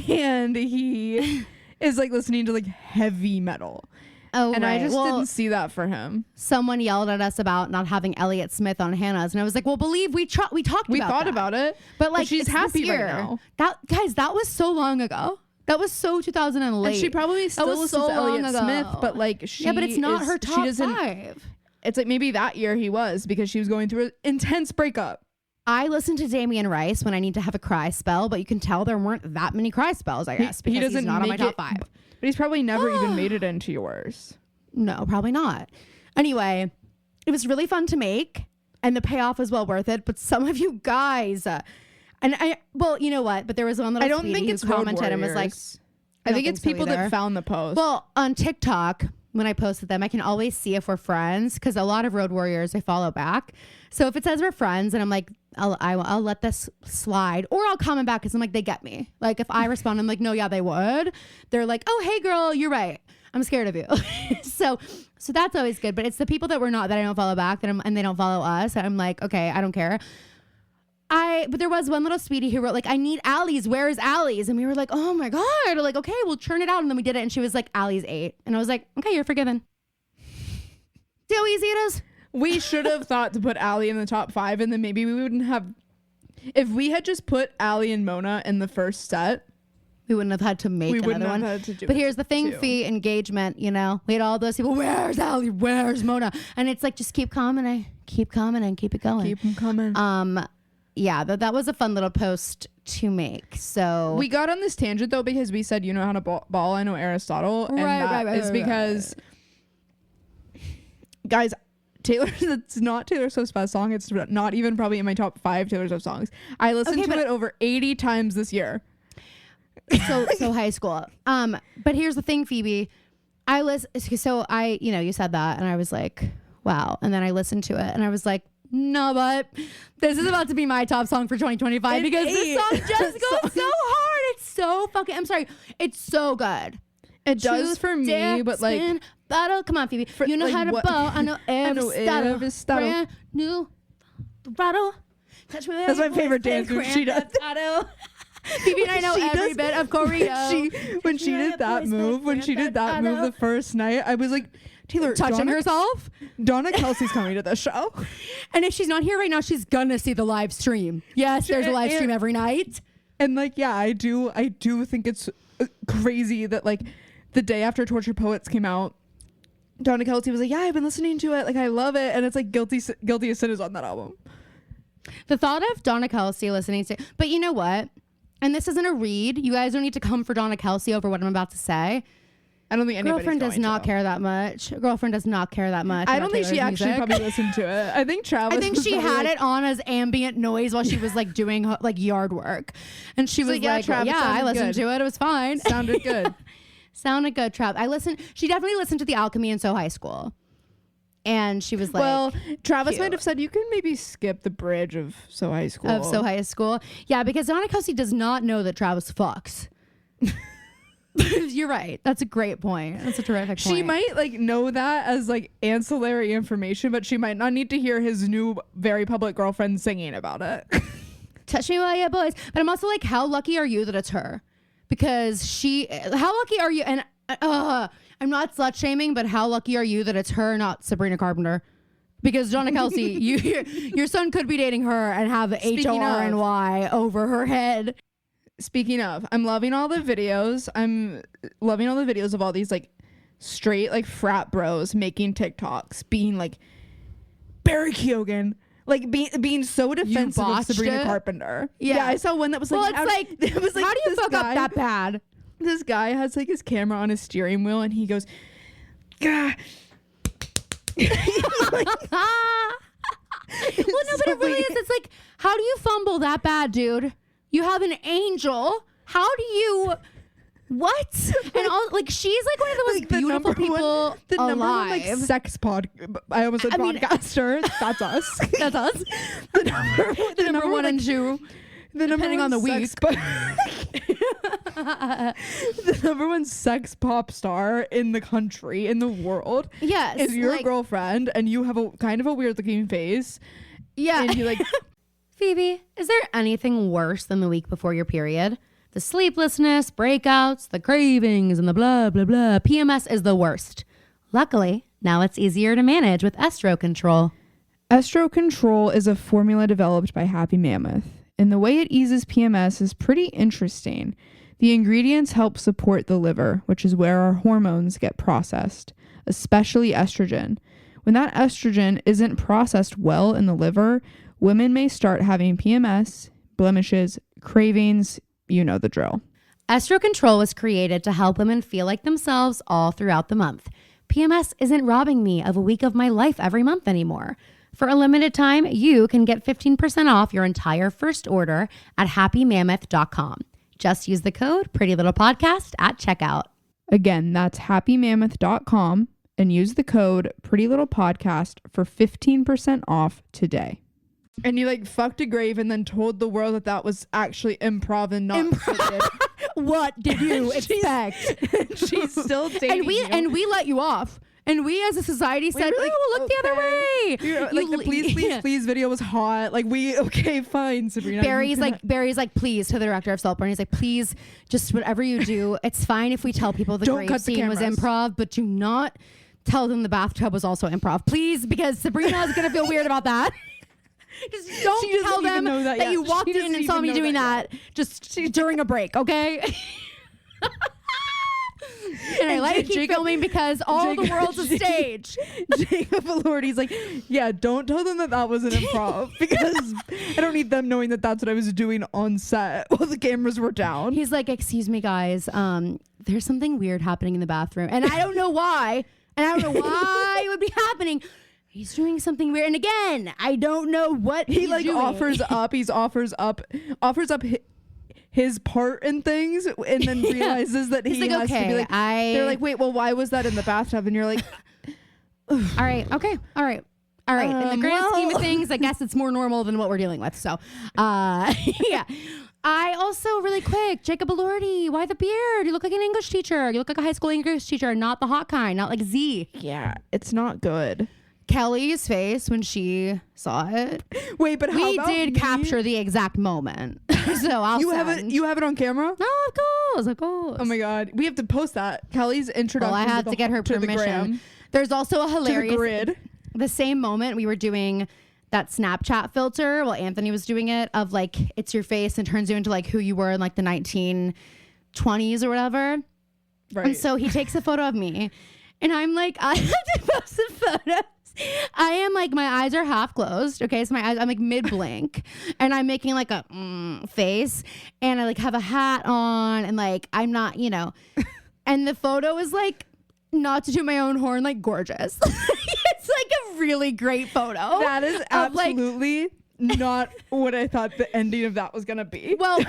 and he is like listening to like heavy metal. Oh, and right. I just didn't see that for him. Someone yelled at us about not having Elliott Smith on Hannah's, and I was like, "Well, believe we talked. We thought about it, but like she's it's happy this right year. now. That was so long ago. That was so 2008. And she probably still listens so to Elliott long Smith, ago. but like but it's not her top 5. It's like maybe that year he was, because she was going through an intense breakup. I listen to Damien Rice when I need to have a cry spell, but you can tell there weren't that many cry spells, I guess, because he's not on my top 5. But he's probably never even made it into yours. No, probably not. Anyway, it was really fun to make, and the payoff was well worth it. But some of you guys, well, you know what? But there was one little I don't think it's commented and was like, I think it's people that found the post. Well, on TikTok, when I posted them, I can always see if we're friends, because a lot of road warriors I follow back. So if it says we're friends, and I'm like, I'll let this slide, or I'll comment back because I'm like, they get me. Like if I respond, I'm like, no, yeah, they would. They're like, oh, hey, girl, you're right. I'm scared of you. so that's always good. But it's the people that we're not, that I don't follow back, and they don't follow us. I'm like, okay, I don't care. But there was one little sweetie who wrote like, I need Allie's. Where is Allie's? And we were like, oh my God. Like, okay, we'll churn it out. And then we did it. And she was like, Allie's 8. And I was like, okay, you're forgiven. See how easy it is? We should have thought to put Allie in the top 5, and then maybe we wouldn't have. If we had just put Allie and Mona in the first set, we wouldn't have had to make another one. But here's the thing, Fee, engagement, we had all those people, where's Allie? Where's Mona? And it's like, just keep commenting, keep commenting, keep it going. Keep them coming. Yeah, that was a fun little post to make. So we got on this tangent though, because we said, you know how to ball, I know Aristotle. And that is because, guys, it's not Taylor Swift's best song. It's not even probably in my top 5 Taylor Swift songs. I listened to it over 80 times this year. So high school. But here's the thing, Phoebe. You said that, and I was like, wow. And then I listened to it, and I was like, no, but this is about to be my top song for 2025 because this song just goes so hard. It's so fucking, I'm sorry. It's so good. It does for me, but like, spin, battle. Come on, Phoebe. You know how to bow. I know every style. Brand new battle. Touch me. That's my favorite dance move. She does. Phoebe and I know every bit of choreo. When she did that move the first night, I was like, Taylor, touching herself. Donna Kelsey's coming to the show, and if she's not here right now, she's gonna see the live stream. Yes, there's a live stream every night. And like, yeah, I do think it's crazy that like the day after Tortured Poets came out, Donna Kelsey was like, yeah, I've been listening to it, like I love it, and it's like Guilty as Sin is on that album. The thought of Donna Kelsey listening to, but you know what? And this isn't a read. You guys don't need to come for Donna Kelsey over what I'm about to say. I don't think anybody's Girlfriend does not care that much. Girlfriend does not care that much. I don't think she actually probably listened to it. I think Travis. I think she had it on as ambient noise while she was like doing like yard work, and she was like, "Yeah, I listened to it. It was fine. Sounded good. Sounded good." Trav, She definitely listened to The Alchemy in So High School, and she was like, "Well, Travis might have said you can maybe skip the bridge of So High School." Yeah, because Donna Kelsey does not know that Travis fucks. You're right. That's a great point. That's a terrific point. She might like know that as like ancillary information, but she might not need to hear his new very public girlfriend singing about it. Touch me while you boys. But I'm also like, how lucky are you that it's her? Because how lucky are you? And I'm not slut shaming, but how lucky are you that it's her, not Sabrina Carpenter? Because Donna Kelsey, your son could be dating her and have the HORNY over her head. Speaking of, I'm loving all the videos. Of all these like straight like frat bros making TikToks, being like Barry Keoghan, like being so defensive of Sabrina Carpenter. Yeah, I saw one that was like, how do you fuck up that bad? This guy has like his camera on his steering wheel, and he goes, "Gah." Well, no, but it really is. It's like, how do you fumble that bad, dude? You have an angel. How do you? What? And all like she's like one of the most beautiful people alive. Number one, like sex pod. I almost said podcaster. That's us. That's us. The number one and two. Depending on the week. The number one sex pop star in the country, in the world. Yes. Is your girlfriend, and you have a kind of a weird looking face. Yeah. And you like. Phoebe, is there anything worse than the week before your period? The sleeplessness, breakouts, the cravings, and the blah, blah, blah. PMS is the worst. Luckily, now it's easier to manage with Estro Control. Estro Control is a formula developed by Happy Mammoth, and the way it eases PMS is pretty interesting. The ingredients help support the liver, which is where our hormones get processed, especially estrogen. When that estrogen isn't processed well in the liver, women may start having PMS, blemishes, cravings, you know the drill. Estro Control was created to help women feel like themselves all throughout the month. PMS isn't robbing me of a week of my life every month anymore. For a limited time, you can get 15% off your entire first order at happymammoth.com. Just use the code PrettyLittlePodcast at checkout. Again, that's happymammoth.com and use the code PrettyLittlePodcast for 15% off today. And you like fucked a grave and then told the world that that was actually improv and not scripted. What did you expect? She's still dating and we let you off. And we as a society said, were like, oh, look the other way. Like the please video was hot. Like okay, fine, Sabrina. Barry's like, please, to the director of Saltburn. He's like, please, just whatever you do, it's fine if we tell people the grave scene was improv, but do not tell them the bathtub was also improv. Please, because Sabrina is going to feel weird about that. Just don't tell them that you walked in and saw me doing that just during a break, okay? And I like to keep filming because all the world's a stage. Jacob Elordi's like, yeah, don't tell them that was an improv because I don't need them knowing that that's what I was doing on set while the cameras were down. He's like, excuse me, guys. There's something weird happening in the bathroom. And I don't know why. And I don't know why it would be happening. He's doing something weird. And again, I don't know what he like doing. offers up his part in things and then realizes that he has to be like, they're like, wait, well, why was that in the bathtub? And you're like, all right. Okay. All right. In the grand scheme of things, I guess it's more normal than what we're dealing with. So, yeah. I also, really quick, Jacob Elordi, why the beard? You look like an English teacher. You look like a high school English teacher, not the hot kind, not like Z. Yeah, it's not good. Kelly's face when she saw it. Wait, but we did capture the exact moment. So I'll you have it on camera? No, of course. Oh my god, we have to post that. Kelly's introduction. Well, I had to get her permission. There's also a hilarious grid. The same moment we were doing that Snapchat filter. Well, Anthony was doing it of like it's your face and turns you into like who you were in like the 1920s or whatever. Right. And so he takes a photo of me, and I'm like, I have to post a photo. I am like, my eyes are half closed. Okay. So my eyes, I'm like mid blink and I'm making like a face and I like have a hat on and like, I'm not, and the photo is like, not to toot my own horn, like gorgeous. It's like a really great photo. That is absolutely not what I thought the ending of that was going to be. Well,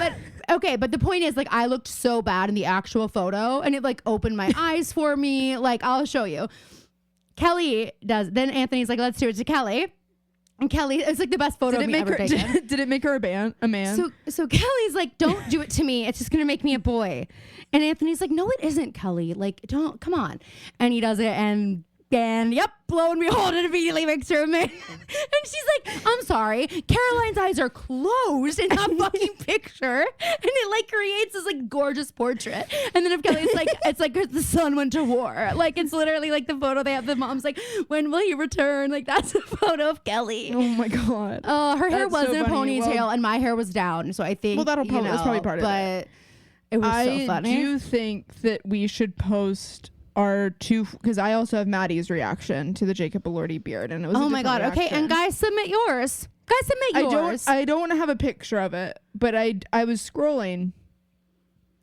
but the point is like, I looked so bad in the actual photo and it like opened my eyes for me. Like, I'll show you. Kelly does. Then Anthony's like, let's do it to Kelly. And Kelly, it's like the best photo of me ever taken. Did it make her a man? So Kelly's like, don't do it to me. It's just going to make me a boy. And Anthony's like, no, it isn't, Kelly. Like, don't, come on. And he does it and yep, lo and behold, it immediately makes her a man. And she's like, I'm sorry, Caroline's eyes are closed in that fucking picture. And it like creates this like gorgeous portrait. And then if Kelly's like, it's like the son went to war. Like it's literally like the photo they have, the mom's like, when will he return? Like that's a photo of Kelly. Oh my God. Her hair was in a ponytail and my hair was down. So I think, that's probably part of it. But it was so funny. I do think that we should post our two, because I also have Maddie's reaction to the Jacob Elordi beard, and it was oh my god reaction. Okay, and guys, submit yours. I don't have a picture of it, but I was scrolling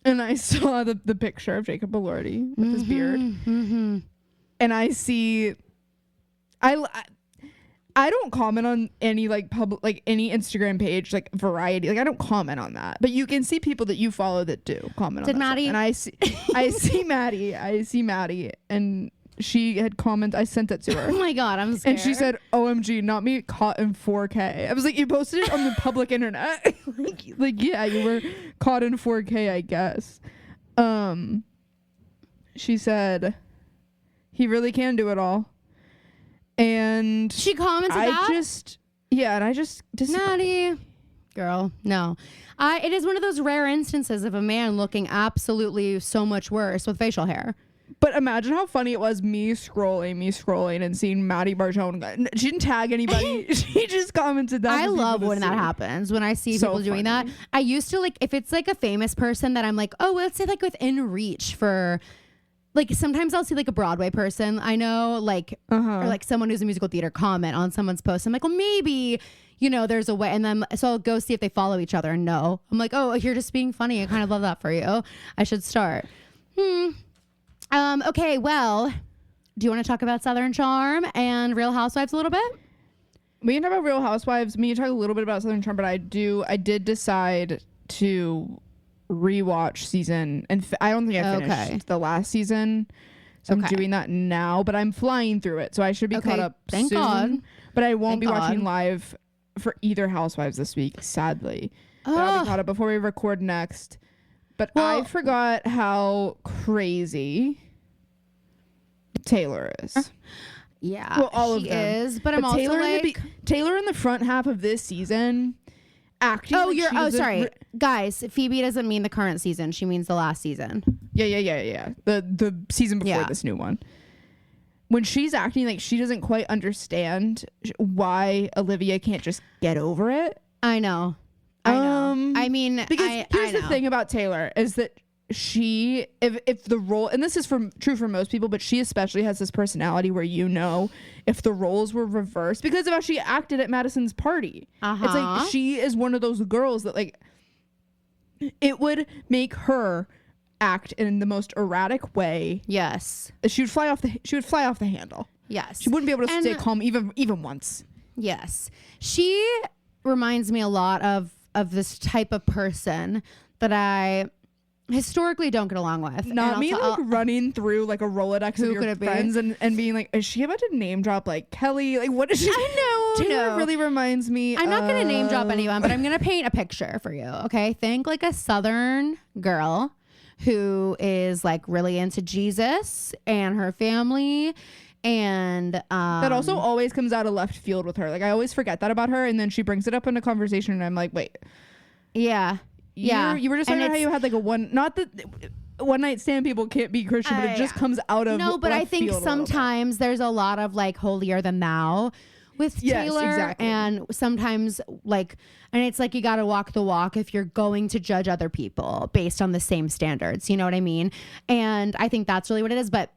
and I saw the picture of Jacob Elordi with his beard, and I see I don't comment on any like public, like any Instagram page, like Variety. Like I don't comment on that, but you can see people that you follow that do comment on that. Maddie? And I see Maddie, and she had commented. I sent it to her. Oh my god, I'm scared. And she said, "OMG, not me caught in 4K." I was like, "You posted it on the public internet." like yeah, you were caught in 4K, I guess. She said, "He really can do it all." And she commented that? I just Maddie, girl, no. It is one of those rare instances of a man looking absolutely so much worse with facial hair. But imagine how funny it was me scrolling and seeing Maddie Barjone. She didn't tag anybody. She just commented that. I love when that happens, when I see So people doing funny. that. I used to, like, if it's like a famous person that I'm like, oh, let's say like within reach for, like, sometimes I'll see like a Broadway person I know, like, or like someone who's a musical theater comment on someone's post. I'm like, well, maybe, you know, there's a way. And then so I'll go see if they follow each other. And no, I'm like, oh, you're just being funny. I kind of love that for you. I should start. Okay, well, do you want to talk about Southern Charm and Real Housewives a little bit? We can talk about Real Housewives. Me talk a little bit about Southern Charm, but I did decide to rewatch season, and I don't think I finished the last season, so I'm doing that now. But I'm flying through it, so I should be caught up Thank soon. God. But I won't Thank be God. watching live for either Housewives this week, sadly. But I'll be caught up before we record next. But I forgot how crazy Taylor is. Yeah, Well, all of she them is, but I'm also Taylor like, Taylor in the front half of this season acting. oh, like she doesn't sorry, guys. Phoebe doesn't mean the current season; she means the last season. Yeah. The season before this new one. When she's acting like she doesn't quite understand why Olivia can't just get over it. I know. I mean, because here's the thing about Taylor is that she, if the role, and this is true for most people, but she especially has this personality where, you know, if the roles were reversed because of how she acted at Madison's party, it's like she is one of those girls that, like, it would make her act in the most erratic way. Yes, She would fly off the handle. yes, She wouldn't be able to stay calm even once. yes. She reminds me a lot of this type of person that I historically don't get along with. Not me running through like a Rolodex of your friends and being like, is she about to name drop like Kelly? Like, what is she? I know. Taylor really reminds me. I'm not going to name drop anyone, but I'm going to paint a picture for you. Okay. Think like a Southern girl who is like really into Jesus and her family. And that also always comes out of left field with her. Like, I always forget that about her, and then she brings it up in a conversation, and I'm like, wait, yeah, you were just talking about how you had like not that one night stand people can't be Christian, but it just comes out of but I think sometimes there's a lot of like holier than thou with Taylor, exactly. and sometimes like, and it's like you got to walk the walk if you're going to judge other people based on the same standards. You know what I mean? And I think that's really what it is, but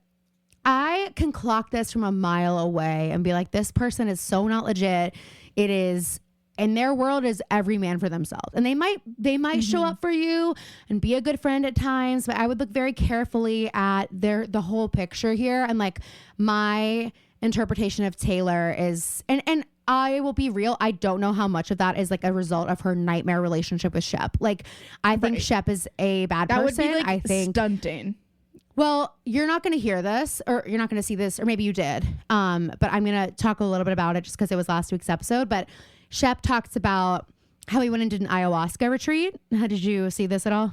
I can clock this from a mile away and be like, this person is so not legit. It is, in their world, is every man for themselves. And they might show up for you and be a good friend at times, but I would look very carefully at the whole picture here. And like, my interpretation of Taylor is, and I will be real, I don't know how much of that is like a result of her nightmare relationship with Shep. Like, I think Shep is a bad person. That would be like I think stunting. Well, you're not going to hear this, or you're not going to see this, or maybe you did. But I'm going to talk a little bit about it just because it was last week's episode. But Shep talks about how he went and did an ayahuasca retreat. Did you see this at all?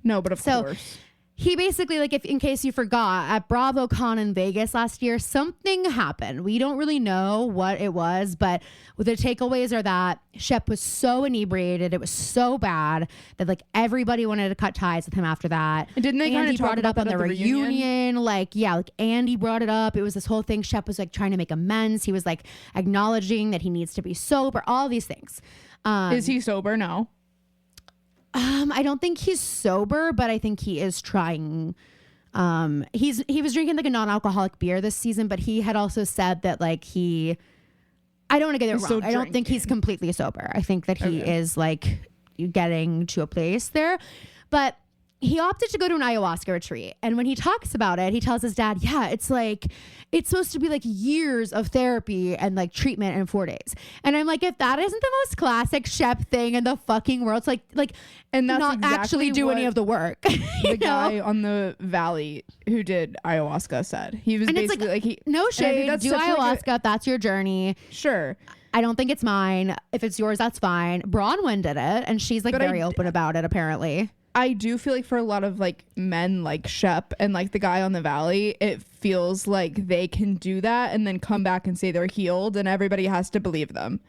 No, but of course. He basically, like, if in case you forgot, at BravoCon in Vegas last year, something happened. We don't really know what it was, but the takeaways are that Shep was so inebriated, it was so bad that like everybody wanted to cut ties with him after that. And didn't they kind of brought it up on the reunion? Like Andy brought it up. It was this whole thing. Shep was like trying to make amends. He was like acknowledging that he needs to be sober. All these things. Is he sober now? I don't think he's sober, but I think he is trying. He was drinking like a non-alcoholic beer this season, but he had also said that like I don't want to get it wrong. I don't think he's completely sober. I think that he is like getting to a place there, but he opted to go to an ayahuasca retreat. And when he talks about it, he tells his dad, yeah, it's supposed to be like years of therapy and like treatment in 4 days. And I'm like, if that isn't the most classic Shep thing in the fucking world, it's like, and that's not exactly actually do any of the work. The guy on the Valley who did ayahuasca said he was, and basically like no shade, do ayahuasca if that's your journey. Sure. I don't think it's mine. If it's yours, that's fine. Bronwyn did it, and she's like very open about it apparently. I do feel like for a lot of like men like Shep and like the guy on the Valley, it feels like they can do that and then come back and say they're healed and everybody has to believe them.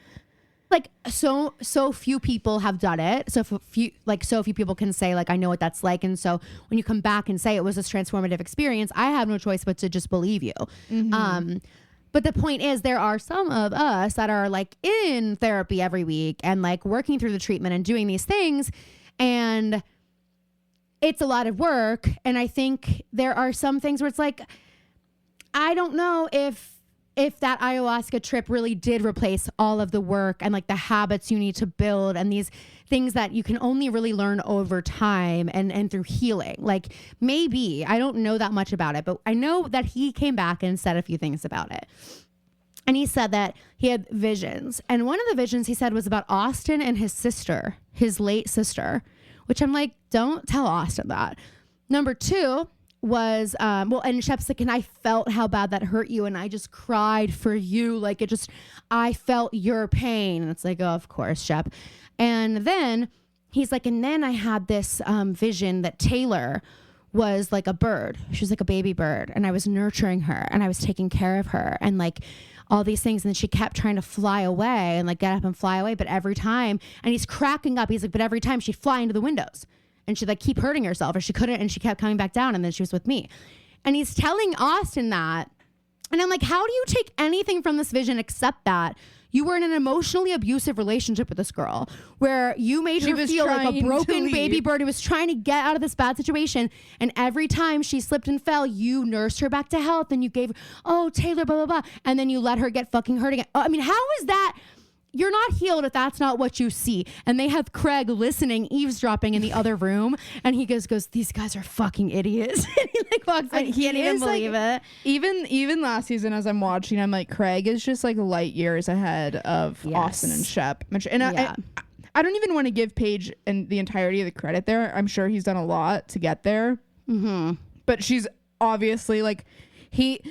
like so few people have done it. So few people can say like, I know what that's like. And so when you come back and say it was this transformative experience, I have no choice but to just believe you. But the point is, there are some of us that are like in therapy every week and like working through the treatment and doing these things. And it's a lot of work. And I think there are some things where it's like, I don't know if that ayahuasca trip really did replace all of the work and like the habits you need to build and these things that you can only really learn over time and through healing. Like maybe, I don't know that much about it, but I know that he came back and said a few things about it. And he said that he had visions. And one of the visions he said was about Austin and his sister, his late sister, which I'm like, don't tell Austin that. Number 2 was, and Shep's like, and I felt how bad that hurt you. And I just cried for you. Like I felt your pain. And it's like, oh, of course, Shep. And then he's like, and then I had this vision that Taylor was like a bird. She was like a baby bird. And I was nurturing her and I was taking care of her and like all these things. And then she kept trying to fly away and like get up and fly away. But every time, and he's cracking up. He's like, but every time she'd fly into the windows. And she'd like keep hurting herself or she couldn't. And she kept coming back down. And then she was with me. And he's telling Austin that. And I'm like, how do you take anything from this vision except that you were in an emotionally abusive relationship with this girl where you made her feel like a broken baby bird who was trying to get out of this bad situation. And every time she slipped and fell, you nursed her back to health and you gave, oh, Taylor, blah, blah, blah. And then you let her get fucking hurt again. I mean, how is that? You're not healed if that's not what you see. And they have Craig listening, eavesdropping in the other room. And he goes, these guys are fucking idiots. And he like walks in. He can't even believe it. Even last season, as I'm watching, I'm like, Craig is just like light years ahead of Austin and Shep. And I don't even want to give Paige and the entirety of the credit there. I'm sure he's done a lot to get there. But she's obviously like,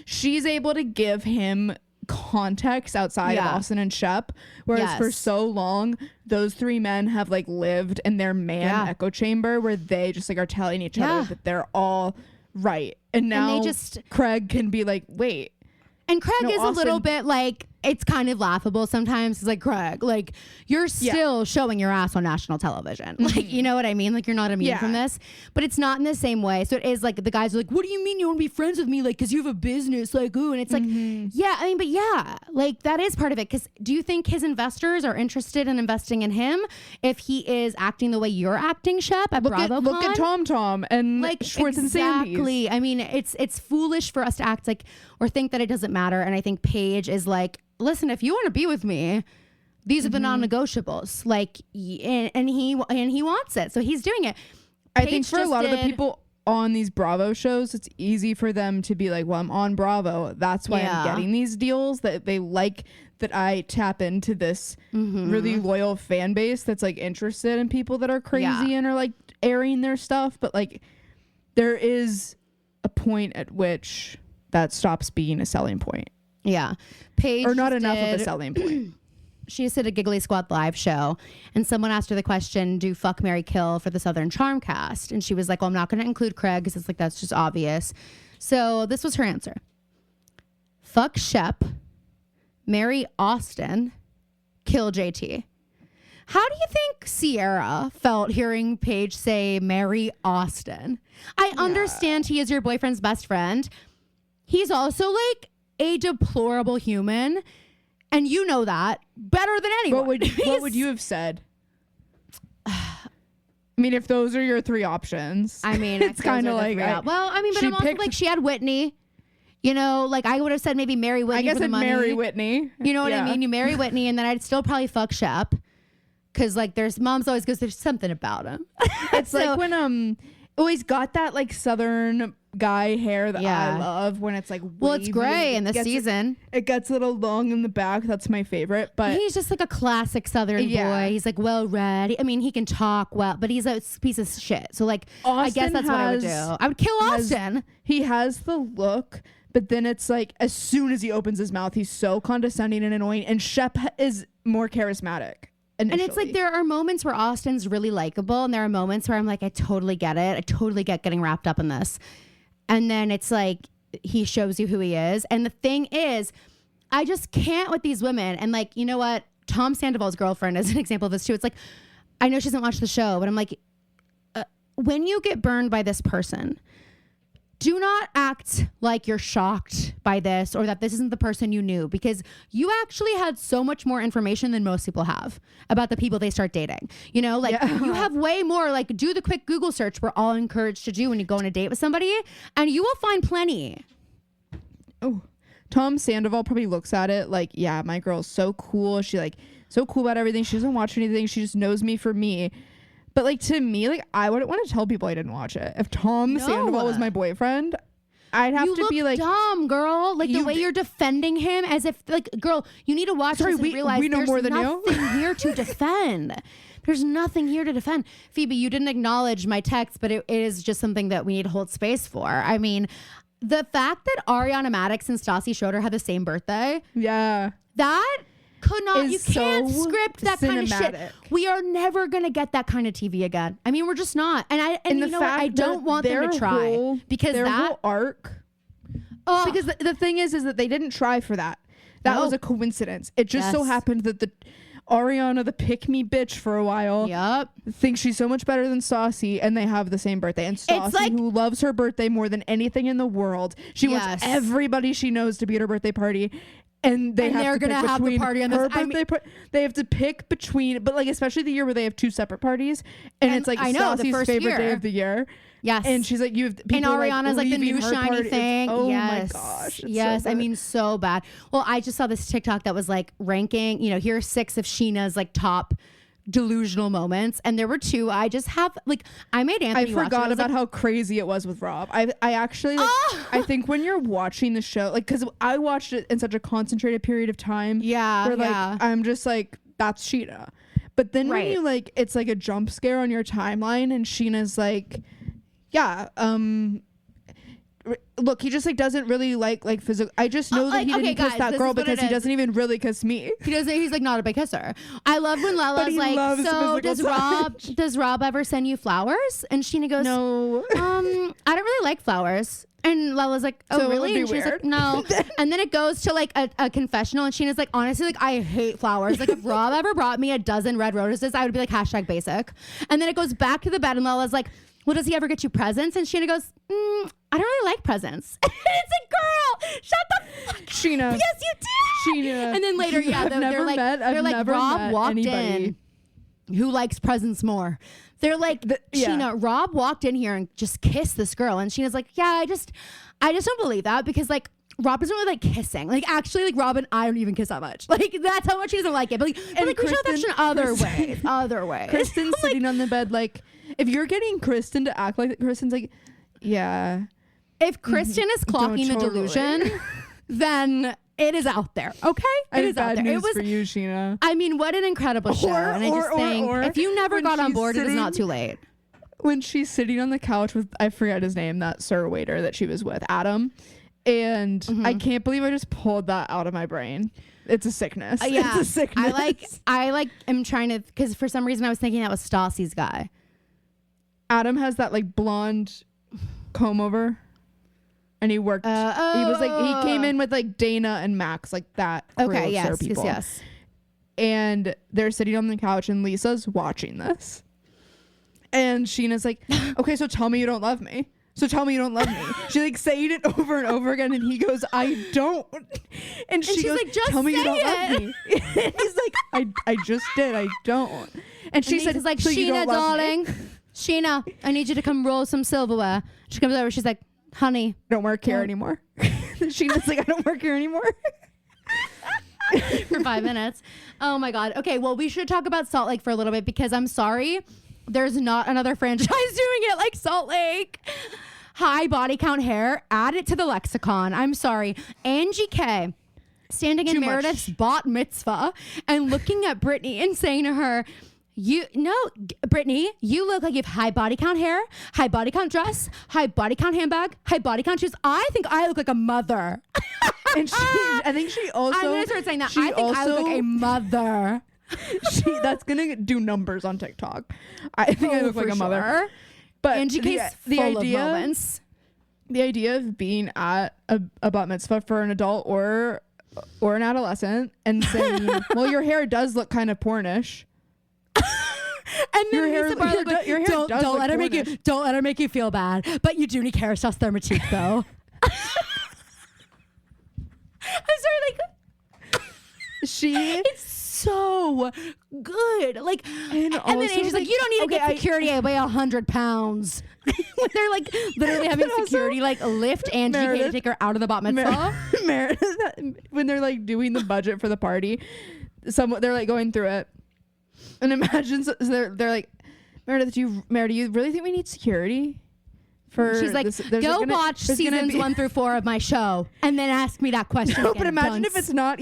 she's able to give him context outside of Austin and Shep, whereas for so long those 3 men have like lived in their echo chamber where they just like are telling each other that they're all right, and now they just Craig can be like, wait. And Craig is Austin, a little bit like, it's kind of laughable sometimes. He's like, Craig, like you're still showing your ass on national television. Like, you know what I mean? Like you're not immune from this, but it's not in the same way. So it is like the guys are like, what do you mean you want to be friends with me? Like, cause you have a business, like, ooh. And it's like, like that is part of it. Cause do you think his investors are interested in investing in him if he is acting the way you're acting, Shep, at BravoCon? Look at Tom and like Schwartz and Sandy's. Exactly. I mean, it's foolish for us to act like, or think that it doesn't matter. And I think Paige is like, listen, if you want to be with me, these are the non-negotiables. Like, and he wants it, so he's doing it. I think for a lot of the people on these Bravo shows, it's easy for them to be like, well, I'm on Bravo, that's why I'm getting these deals. That they like that I tap into this really loyal fan base that's like interested in people that are crazy and are like airing their stuff. But like, there is a point at which that stops being a selling point. Yeah. Paige or not enough of a selling point. She just did a Giggly Squad live show and someone asked her the question, do fuck, marry, kill for the Southern Charm cast? And she was like, well, I'm not going to include Craig because it's like, that's just obvious. So this was her answer. Fuck Shep, marry Austin, kill JT. How do you think Sierra felt hearing Paige say marry Austin? I understand he is your boyfriend's best friend. He's also like a deplorable human, and you know that better than anyone. What would you have said? I mean, if those are your 3 options, I mean, it's kind of like, well, I mean, but I'm also like, she had Whitney, you know, like I would have said maybe marry Whitney. I guess I'd marry Whitney. You know what I mean? You marry Whitney, and then I'd still probably fuck Shep, because like there's Moms always goes, there's something about him. It's so, like when always got that like Southern guy hair that I love, when it's like wavy. Well, it's gray in this season. It gets a little long in the back. That's my favorite. But he's just like a classic Southern boy. He's like well read. I mean, he can talk well, but he's a piece of shit. So like, Austin, I guess that's what I would do. I would kill Austin. He has the look, but then it's like as soon as he opens his mouth, he's so condescending and annoying. And Shep is more charismatic. Initially. And it's like there are moments where Austin's really likable, and there are moments where I'm like, I totally get it. I totally get getting wrapped up in this. And then it's like he shows you who he is. And the thing is, I just can't with these women. And like, you know what? Tom Sandoval's girlfriend is an example of this too. It's like, I know she doesn't watch the show, but I'm like, when you get burned by this person, do not act like you're shocked by this or that this isn't the person you knew, because you actually had so much more information than most people have about the people they start dating. You know, like you have way more. Like, do the quick Google search we're all encouraged to do when you go on a date with somebody, and you will find plenty. Oh, Tom Sandoval probably looks at it like, yeah, my girl's so cool. She like so cool about everything. She doesn't watch anything. She just knows me for me. But like, to me, like, I wouldn't want to tell people I didn't watch it. If Tom Sandoval was my boyfriend, I'd have to be like, dumb, girl. Like, the way you're defending him as if, like, girl, you need to watch this and realize we know there's more than nothing here to defend. There's nothing here to defend. Phoebe, you didn't acknowledge my text, but it is just something that we need to hold space for. I mean, the fact that Ariana Madix and Stassi Schroeder had the same birthday. Yeah. That could not, you can't so script that kind of shit. We are never going to get that kind of TV again. I mean, we're just not. And you know what? I don't want them to try, because their that whole arc. Because the thing is that they didn't try for that. That was a coincidence. It just so happened that the Ariana, the pick me bitch for a while, thinks she's so much better than Stassi, and they have the same birthday. And Stassi, like, who loves her birthday more than anything in the world, she wants everybody she knows to be at her birthday party. And they're gonna have the party on this. They have to pick between, but like, especially the year where they have two separate parties, and it's like Stassi's favorite day of the year. Yes, and she's like, and Ariana's like the new shiny thing. Oh my gosh! Yes, so I mean, so bad. Well, I just saw this TikTok that was like ranking. You know, here are 6 of Sheena's like top delusional moments, and there were 2. I just have like, I made Anthony. I forgot about how crazy it was with Rob. I actually like, I think when you're watching the show, like, because I watched it in such a concentrated period of time. Yeah, where like I'm just like, that's Sheena. But then when you like, it's like a jump scare on your timeline, and Sheena's like, yeah, look, he just like doesn't really like physical. I just know that he didn't kiss that girl because he doesn't even really kiss me. He doesn't. He's like not a big kisser. I love when Lella's like, so does Rob ever send you flowers? And Sheena goes, no. I don't really like flowers. And Lella's like, oh, so really? And she's like, no. And then it goes to like a confessional, and Sheena's like, honestly, like, I hate flowers. Like, if Rob ever brought me a dozen red roses, I would be like, #basic. And then it goes back to the bed, and Lella's like, well, does he ever get you presents? And Sheena goes, I don't really like presents. And it's like, girl, shut the fuck up. Sheena. Yes, you did. Sheena. And then later, they're like, Rob walked in. Who likes presents more? They're like, Sheena, Rob walked in here and just kissed this girl. And Sheena's like, yeah, I just don't believe that, because like, Rob doesn't really like kissing. Like, actually, like, Rob and I don't even kiss that much. Like, that's how much he doesn't like it. But like we show affection other ways. Kristen's sitting on the bed, like, if you're getting Kristen to act like that, Kristen's like, yeah. If Kristen is clocking the delusion, then it is out there. Okay? It is out there. It was for you, Sheena. I mean, what an incredible show. And I just think, if you never got on board, it is not too late. When she's sitting on the couch with, I forget his name, that Sir Waiter that she was with, Adam. And I can't believe I just pulled that out of my brain. It's a sickness. Yeah. It's a sickness. I am trying to, because for some reason I was thinking that was Stassi's guy. Adam has that like blonde comb over, and he worked. He was like, he came in with like Dana and Max, like that. Okay, yes. And they're sitting on the couch, and Lisa's watching this, and Sheena's like, okay, so tell me you don't love me. So tell me you don't love me. She like saying it over and over again, and he goes, I don't. And she goes, like, just tell me you don't love me. And he's like, I just did. I don't. And she said, like, so Sheena, darling. Sheena, I need you to come roll some silverware. She comes over. She's like, honey. Don't work here anymore. Sheena's like, I don't work here anymore. For 5 minutes. Oh my God. Okay, well, we should talk about Salt Lake for a little bit, because I'm sorry, there's not another franchise doing it like Salt Lake. High body count hair, add it to the lexicon. I'm sorry. Angie K standing in Meredith's bat mitzvah and looking at Brittany and saying to her, Brittany, you look like you have high body count hair, high body count dress, high body count handbag, high body count shoes. I think I look like a mother. And I think she also, I'm gonna start saying that. I think I look like a mother. That's gonna do numbers on TikTok. I think I look like a mother. But Angie K's full of moments. The idea of being at a bat mitzvah for an adult or or an adolescent and saying, well, your hair does look kind of pornish. And then your hair don't let her make you feel bad, but you do need Kerastase Thermatique though. I'm sorry, it's so good. Like, and then Angie's like, you don't need to get security. I weigh 100 pounds. When they're like literally having security like lift Angie to take her out of the bat mitzvah. Meredith, when they're like doing the budget for the party, they're like going through it, and imagine they're like, Meredith, do you really think we need security? She's like, go watch seasons 1 through 4 of my show and then ask me that question. No, but imagine if it's not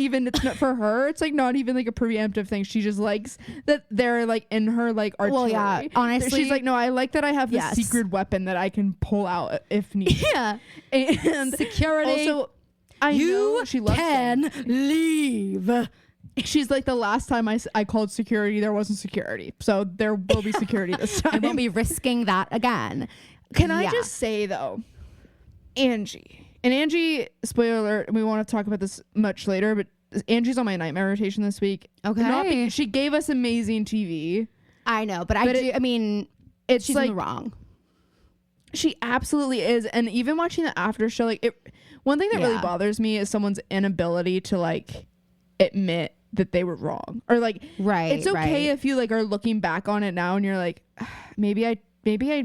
for her. It's like not even like a preemptive thing. She just likes that they're like in her like artillery. Well, yeah, honestly, she's like, no, I like that I have this secret weapon that I can pull out if needed. Yeah, and security. Also, I know she loves can leave. She's like, the last time I called security, there wasn't security, so there will be security this time. I won't be risking that again. Can I just say though, Angie, spoiler alert, we won't talk about this much later, but Angie's on my nightmare rotation this week. Okay. She gave us amazing TV. I know, but I mean, it's she's like, in the wrong. She absolutely is. And even watching the after show, like one thing that really bothers me is someone's inability to like admit that they were wrong, or like, it's okay if you like are looking back on it now and you're like, maybe I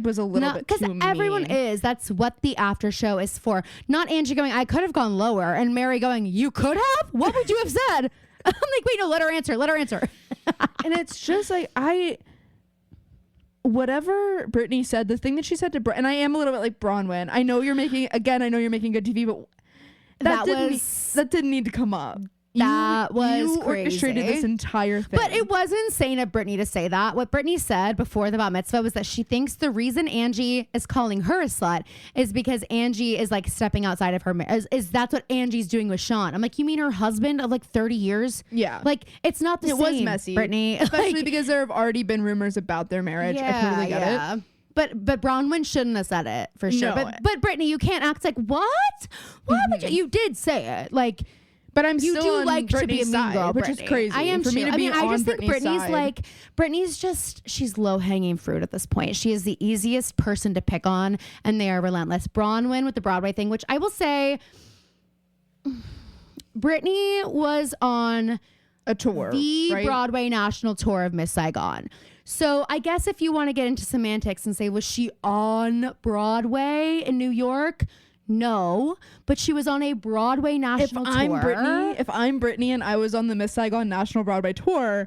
was a little bit too mean. Because everyone is. That's what the after show is for. Not Angie going, I could have gone lower, and Mary going, you could have? What would you have said? I'm like, wait, no, let her answer. And it's just like, whatever Brittany said, the thing that she said to and I am a little bit like Bronwyn. I know you're making good TV, but that didn't need to come up. That was you crazy. Orchestrated this entire thing. But it was insane of Brittany to say that. What Brittany said before the bat mitzvah was that she thinks the reason Angie is calling her a slut is because Angie is like stepping outside of her is that's what Angie's doing with Sean. I'm like, you mean her husband of like 30 years? Yeah. Like, it's not the same. It was messy, Brittany. Especially like, because there have already been rumors about their marriage. I totally get it. But Bronwyn shouldn't have said it for sure. No. But Brittany, you can't act like, what? But you did say it. Like, but I'm you still do on like Brittany's to be a mean girl, which Brittany. is crazy. I am for too. me to I mean, be I on just think Brittany's Brittany's just, she's low hanging fruit at this point. She is the easiest person to pick on, and they are relentless. Bronwyn with the Broadway thing, which I will say, Brittany was on a tour, the Broadway national tour of Miss Saigon. So I guess if you want to get into semantics and say, was she on Broadway in New York? No, but she was on a Broadway national tour. If I'm Brittany and I was on the Miss Saigon National Broadway tour,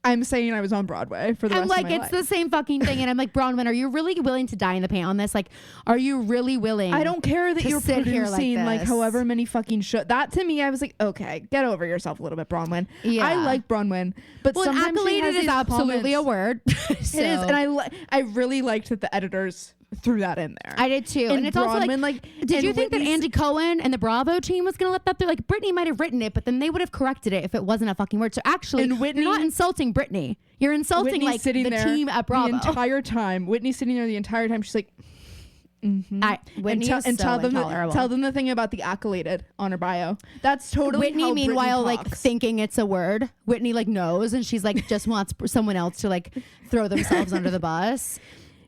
I'm saying I was on Broadway for the rest of my life. It's the same fucking thing. And I'm like, Bronwyn, are you really willing to die in the paint on this? Like, are you really willing? I don't care that you're producing like this? however many fucking shows. That to me, I was like, okay, get over yourself a little bit, Bronwyn. Yeah. I like Bronwyn, but sometimes accoladed is absolutely a word. It is, and I really liked that the editors threw that in there. I did too. And it's also like did you think that Andy Cohen and the Bravo team was gonna let that through? Like, Brittany might have written it, but then they would have corrected it if it wasn't a fucking word. So actually, you're not insulting Brittany. You're insulting Whitney like sitting the there team at Bravo the entire time. Whitney's sitting there the entire time. She's like, tell them the thing about the accoladed on her bio. That's totally Whitney. How meanwhile, Brittany like talks. thinking it's a word. Whitney like knows, and she's like just wants someone else to like throw themselves under the bus.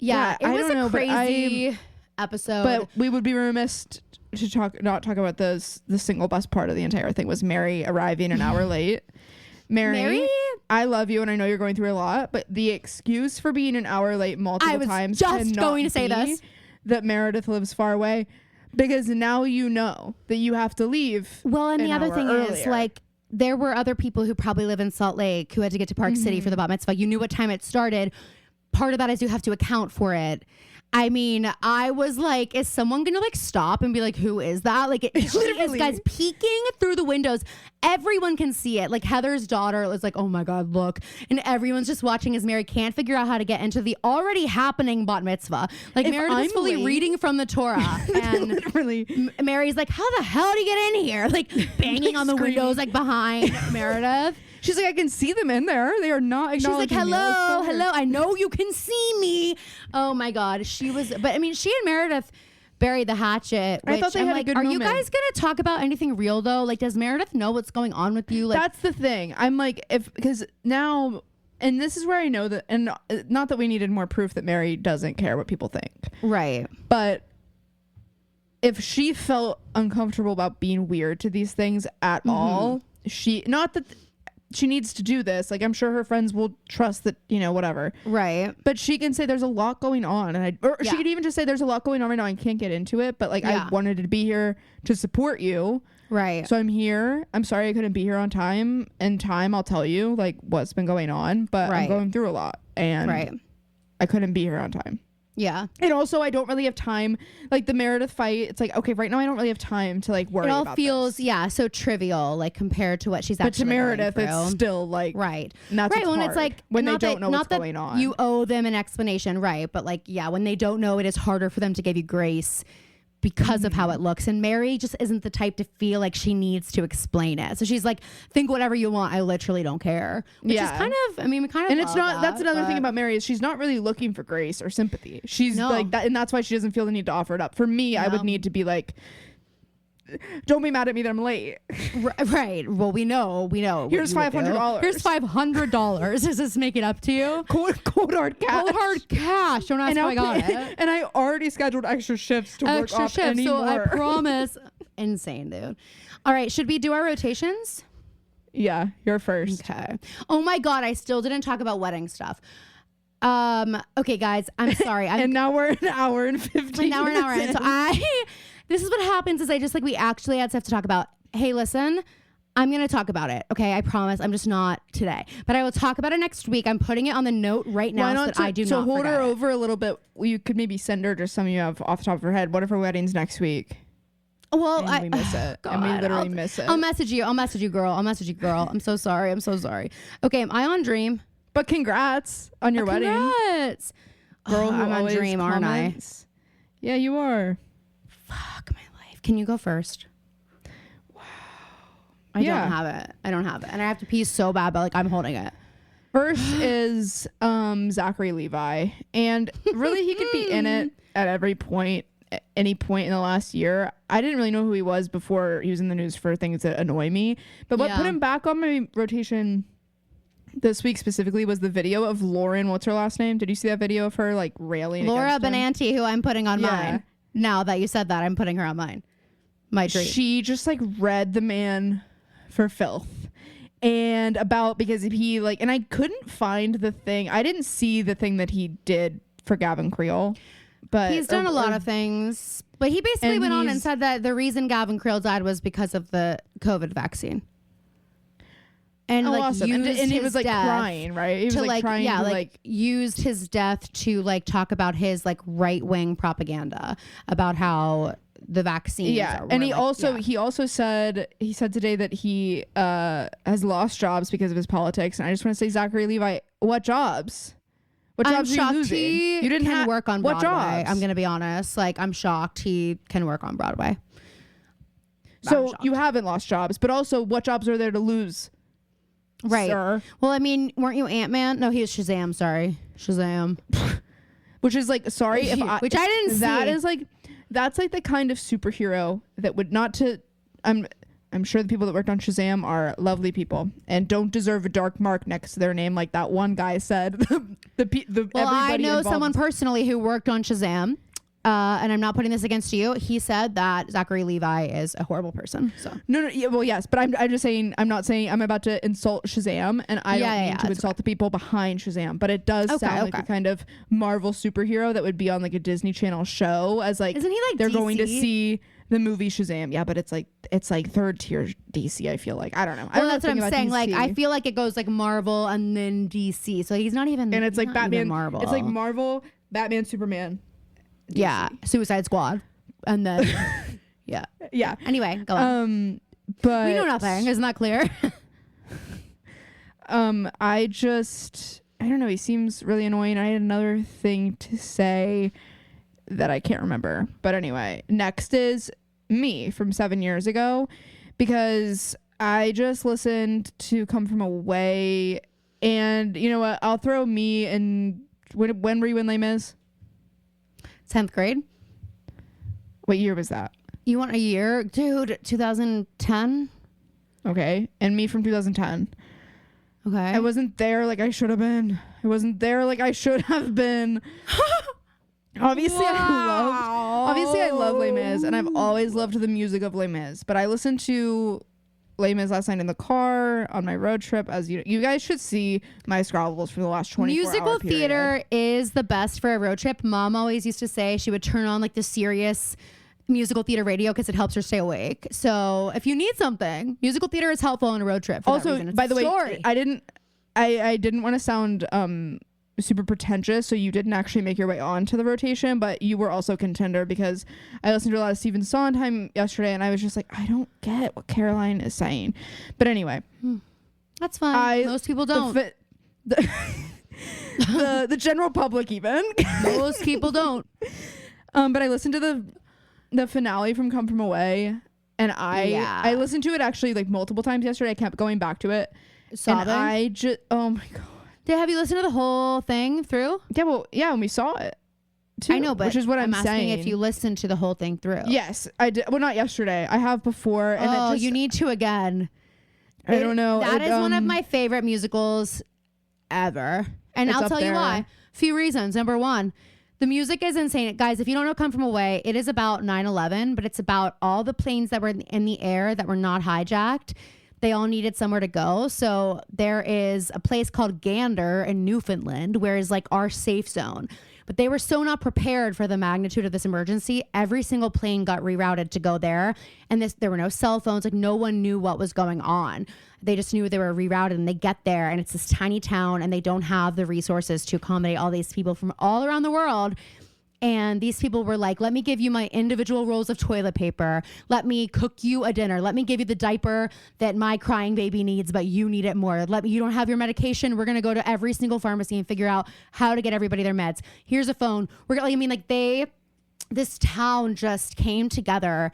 Yeah, it was a crazy episode. But we would be remiss to not talk about the single best part of the entire thing was Mary arriving an hour late. Mary, I love you, and I know you're going through a lot, but the excuse for being an hour late multiple times just going to say this, that Meredith lives far away, because now you know that you have to leave. Well, and the other thing earlier. is, like, there were other people who probably live in Salt Lake who had to get to Park City for the bat mitzvah. You knew what time it started. Part of that is you have to account for it. I mean, I was like, is someone going to like stop and be like, who is that? Like, she is, guys, peeking through the windows. Everyone can see it. Like, Heather's daughter was like, oh my God, look. And everyone's just watching as Mary can't figure out how to get into the already happening bat mitzvah. Like, Meredith's fully reading from the Torah. And literally, Mary's like, how the hell do you get in here? Like, banging on the windows, like, behind Meredith. She's like, I can see them in there. They are not acknowledging. She's like, hello. I know you can see me. Oh my God. But I mean, she and Meredith, buried the hatchet. I thought they I'm had a like, good are you moment. guys gonna talk about anything real though? Like, does Meredith know what's going on with you? Like, that's the thing. I'm like, because now, and this is where I know that, and not that we needed more proof that Mary doesn't care what people think, right? but if she felt uncomfortable about being weird to these things at all, not that she needs to do this. Like, I'm sure her friends will trust that, whatever. Right. But she can say there's a lot going on, and she could even just say there's a lot going on right now. I can't get into it, but like I wanted to be here to support you. Right. So I'm here. I'm sorry I couldn't be here on time. In time, I'll tell you like what's been going on, but I'm going through a lot, and I couldn't be here on time. Yeah. And also, I don't really have time. Like the Meredith fight, it's like, okay, right now I don't really have time to like worry about this. It all feels, so trivial, like compared to what she's actually But to Meredith, going through. it's still like, right. That's right. When hard, it's like, when they don't know what's going on. You owe them an explanation, right? But like, when they don't know, it is harder for them to give you grace because of how it looks. And Mary just isn't the type to feel like she needs to explain it. So she's like, think whatever you want. I literally don't care. Which is kind of, we kind of And it's not, that's another thing but- about Mary is she's not really looking for grace or sympathy. She's like that. And that's why she doesn't feel the need to offer it up. For me, I would need to be like, don't be mad at me that I'm late. Right. Well, we know. Here's $500. Here's $500. Does this make it up to you? Cold hard cash. Cold hard cash. Don't ask how I got it. And I already scheduled extra shifts to work off any so more. I promise. Insane, dude. All right. Should we do our rotations? Yeah, you're first. Okay. Oh my God. I still didn't talk about wedding stuff. Okay, guys. I'm sorry. And now we're an hour and 15 now we're an hour in. minutes So this is what happens is we actually had stuff to talk about. Hey, listen, I'm going to talk about it. Okay. I promise. I'm just not today, but I will talk about it next week. I'm putting it on the note right now so that I do not So hold forget her it. over a little bit. You could maybe send her just some you have off the top of her head. What if her wedding's next week? Well, and we miss it. God, and we literally miss it. I'll message you, girl. I'm so sorry. Okay. Am I on Dream? But congrats on your wedding. Congrats. Girl who I'm on always Dream, aren't I? comments. Yeah, you are. Fuck my life. Can you go first? Wow. I don't have it. And I have to pee so bad, but like I'm holding it. First is Zachary Levi. And really he could be in it at every point, at any point in the last year. I didn't really know who he was before he was in the news for things that annoy me. But what put him back on my rotation this week specifically was the video of Lauren. What's her last name? Did you see that video of her like railing Laura against him? Benanti, who I'm putting on mine. Now that you said that, I'm putting her on mine. My dream. She just like read the man for filth. And because he like, and I couldn't find the thing. I didn't see the thing that he did for Gavin Creel. But he's done a lot of things. But he basically went on and said that the reason Gavin Creel died was because of the COVID vaccine. And awesome. And he was like crying, right? He was like trying to like used his death to like talk about his like right wing propaganda about how the vaccines. Yeah, and he also said today that he has lost jobs because of his politics. And I just want to say, Zachary Levi, what jobs? What jobs are you losing? You didn't work on Broadway. What jobs? I'm gonna be honest. Like I'm shocked he can work on Broadway. So you haven't lost jobs, but also what jobs are there to lose? Right. Sir? Well, I mean, weren't you Ant-Man? No, he was Shazam. Sorry, Shazam. Which is like, sorry if I, which I didn't see. That is like, that's like the kind of superhero that would not to. I'm sure the people that worked on Shazam are lovely people and don't deserve a dark mark next to their name, like that one guy said. Well, I know someone personally who worked on Shazam. And I'm not putting this against you. He said that Zachary Levi is a horrible person. So no, yeah, well, yes, but I'm just saying. I'm not saying I'm about to insult Shazam, and I don't mean to insult the people behind Shazam. But it does sound like a kind of Marvel superhero that would be on like a Disney Channel show. As like, isn't he like they're DC? going to see the movie Shazam? Yeah, but it's like third tier DC. I feel like I don't know. Well, that's what I'm saying. DC. Like I feel like it goes like Marvel and then DC. So he's not even. And it's like Batman. Marvel. It's like Marvel, Batman, Superman. DC. Yeah, Suicide Squad, and then yeah. Anyway, go on. But we know nothing. Isn't that clear? I don't know. He seems really annoying. I had another thing to say that I can't remember. But anyway, next is me from 7 years ago, because I just listened to Come From Away, and you know what? I'll throw me in. When were you in Les Mis? 10th grade. What year was that? You want a year? Dude, 2010? Okay. And me from 2010. Okay. I wasn't there like I should have been. I wasn't there like I should have been. Obviously, I love Les Mis, and I've always loved the music of Les Mis. But I listened to Les Mis last night in the car on my road trip. As you guys should see my Scrabbles for the last 24 Musical hour period. theater is the best for a road trip. Mom always used to say she would turn on like the serious musical theater radio because it helps her stay awake. So if you need something, musical theater is helpful on a road trip. Also, by the way, I didn't want to sound super pretentious, so you didn't actually make your way onto the rotation, but you were also contender because I listened to a lot of Stephen Sondheim yesterday, and I was just like, I don't get what Caroline is saying. But anyway, that's fine. Most people don't. The general public even. Most people don't. But I listened to the finale from Come From Away, and I listened to it actually like multiple times yesterday. I kept going back to it. Sobbing? And I just, oh my God. Have you listened to the whole thing through? Yeah, well, yeah, and we saw it too. I know, but which is what I'm asking saying. if you listened to the whole thing through. Yes, I did. Well, not yesterday. I have before. And you need to again. I don't know. That is one of my favorite musicals ever. And I'll tell you why. Few reasons. Number one, the music is insane. Guys, if you don't know Come From Away, it is about 9/11, but it's about all the planes that were in the air that were not hijacked. They all needed somewhere to go. So there is a place called Gander in Newfoundland, where is like our safe zone. But they were so not prepared for the magnitude of this emergency. Every single plane got rerouted to go there. And there were no cell phones. Like no one knew what was going on. They just knew they were rerouted, and they get there and it's this tiny town and they don't have the resources to accommodate all these people from all around the world. And these people were like, let me give you my individual rolls of toilet paper. Let me cook you a dinner. Let me give you the diaper that my crying baby needs, but you need it more. You don't have your medication. We're going to go to every single pharmacy and figure out how to get everybody their meds. Here's a phone. This town just came together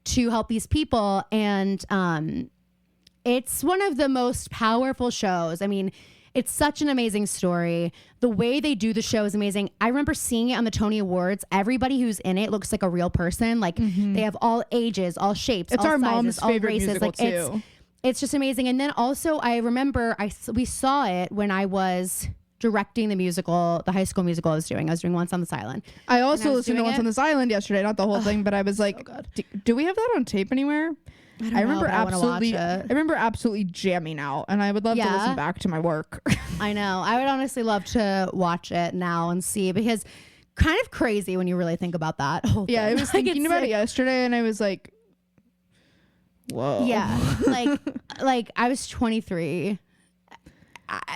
to help these people. And it's one of the most powerful shows. I mean, it's such an amazing story. The way they do the show is amazing. I remember seeing it on the Tony Awards. Everybody who's in it looks like a real person. Like they have all ages, all shapes, it's all our sizes, mom's all favorite races. musical Like too. it's just amazing. And then also I remember we saw it when I was directing the musical, the high school musical I was doing. Once on this island. I also listened to Once on this Island yesterday, not the whole thing, but I was like, do we have that on tape anywhere? I remember absolutely jamming out, and I would love to listen back to my work. I know. I would honestly love to watch it now and see, because kind of crazy when you really think about that whole thing. Yeah, I was thinking about it yesterday, and I was like, whoa. Yeah, like I was 23.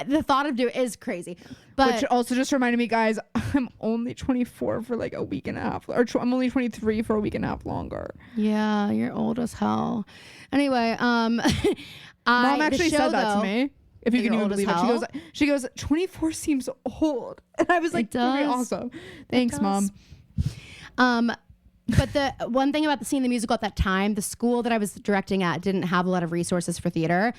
The thought of doing is crazy. But which also just reminded me, guys, I'm only 24 for like a week and a half, or I'm only 23 for a week and a half longer. Yeah, you're old as hell. Anyway, Mom actually said that to me. If you can even believe it, she goes, 24 seems old, and I was like, okay, awesome. Thanks, Mom. But the one thing about seeing the musical at that time, the school that I was directing at didn't have a lot of resources for theater.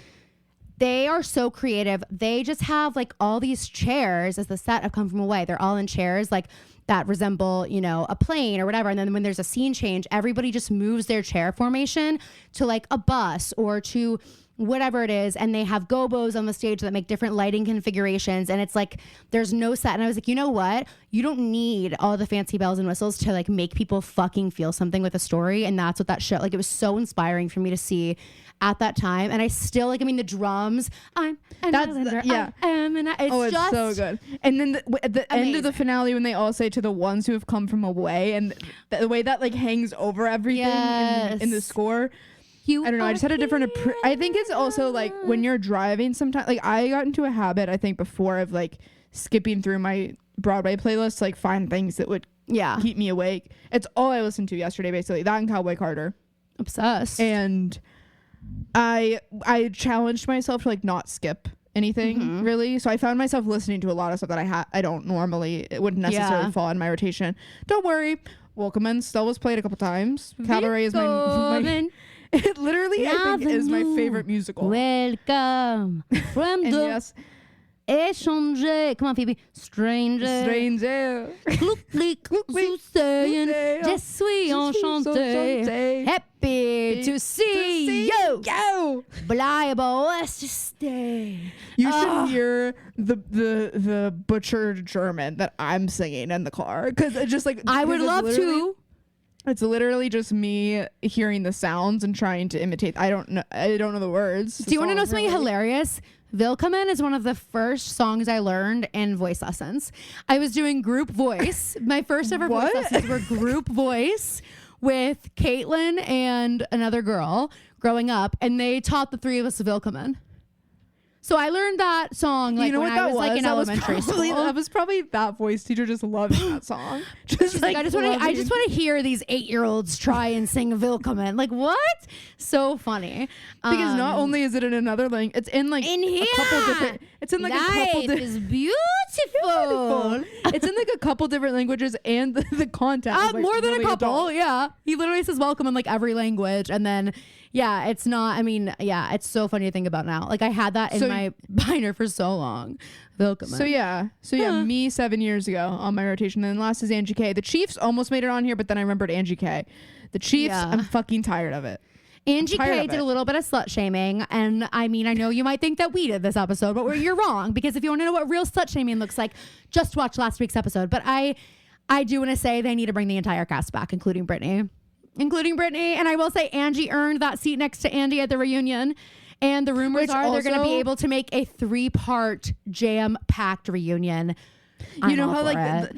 They are so creative. They just have like all these chairs as the set of Come From Away. They're all in chairs like that resemble, a plane or whatever. And then when there's a scene change, everybody just moves their chair formation to like a bus or to whatever it is. And they have gobos on the stage that make different lighting configurations. And it's like, there's no set. And I was like, you know what? You don't need all the fancy bells and whistles to like make people fucking feel something with a story. And that's what that show, like, it was so inspiring for me to see at that time. And I still the drums. It's just so good. And then at the end of the finale, when they all say to the ones who have come from away, and the way that like hangs over everything in the score. I don't know. I just had a different. I think it's also like when you're driving sometimes. Like I got into a habit, I think, before of like skipping through my Broadway playlist to like find things that would keep me awake. It's all I listened to yesterday, basically. That and Cowboy Carter. Obsessed. And I challenged myself to like not skip anything really. So I found myself listening to a lot of stuff that I don't normally. It wouldn't necessarily fall in my rotation. Don't worry. Welcome in still was played a couple times. Cabaret is my it literally, I think, is my favorite musical. Welcome from and the... yes, échanger. Come on, Phoebe. Stranger. Stranger. Je suis enchanté. Happy to see you. Reliable, let's just stay. You should hear the butchered German that I'm singing in the car, because it's just like I would love to. It's literally just me hearing the sounds and trying to imitate. I don't know the words. Do you want to know something hilarious? Willkommen is one of the first songs I learned in voice lessons. I was doing group voice. My first ever voice lessons were group voice with Caitlin and another girl growing up, and they taught the three of us Willkommen. So I learned that song like when I was like in elementary school. That was probably that voice teacher just loving that song. Just like I just want to hear these 8-year-olds try and sing Willkommen. Like what? So funny. Because not only is it in another language, it's in like a couple different. It's in like a couple. Life is beautiful. It's in like a couple different languages, and the content. Is, like, more than really a couple. adult. Yeah, he literally says welcome in like every language, and then. Yeah, it's not. I mean, yeah, it's so funny to think about now. Like I had that in my binder for so long. Willkommen. So yeah, me 7 years ago on my rotation. Then last is Angie K. The Chiefs almost made it on here, but then I remembered Angie K. The Chiefs, I'm fucking tired of it. Angie K did a little bit of slut shaming, and I mean, I know you might think that we did this episode, but you're wrong, because if you want to know what real slut shaming looks like, just watch last week's episode. But I do want to say they need to bring the entire cast back, including Brittany. And I will say Angie earned that seat next to Andy at the reunion, and the rumors are they're going to be able to make a 3-part jam-packed reunion. You know how like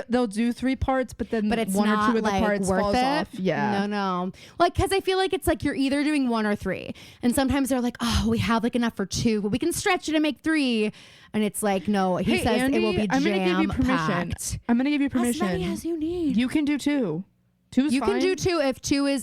they'll do 3 parts, but it's one or two of the parts falls off. Yeah, no, like because I feel like it's like you're either doing 1 or 3, and sometimes they're like, oh, we have like enough for 2, but we can stretch it and make 3. And it's like, no, he says Andy, it will be jam-packed. I'm going to give you permission. As many as you need. You can do 2. You can do 2 if 2 is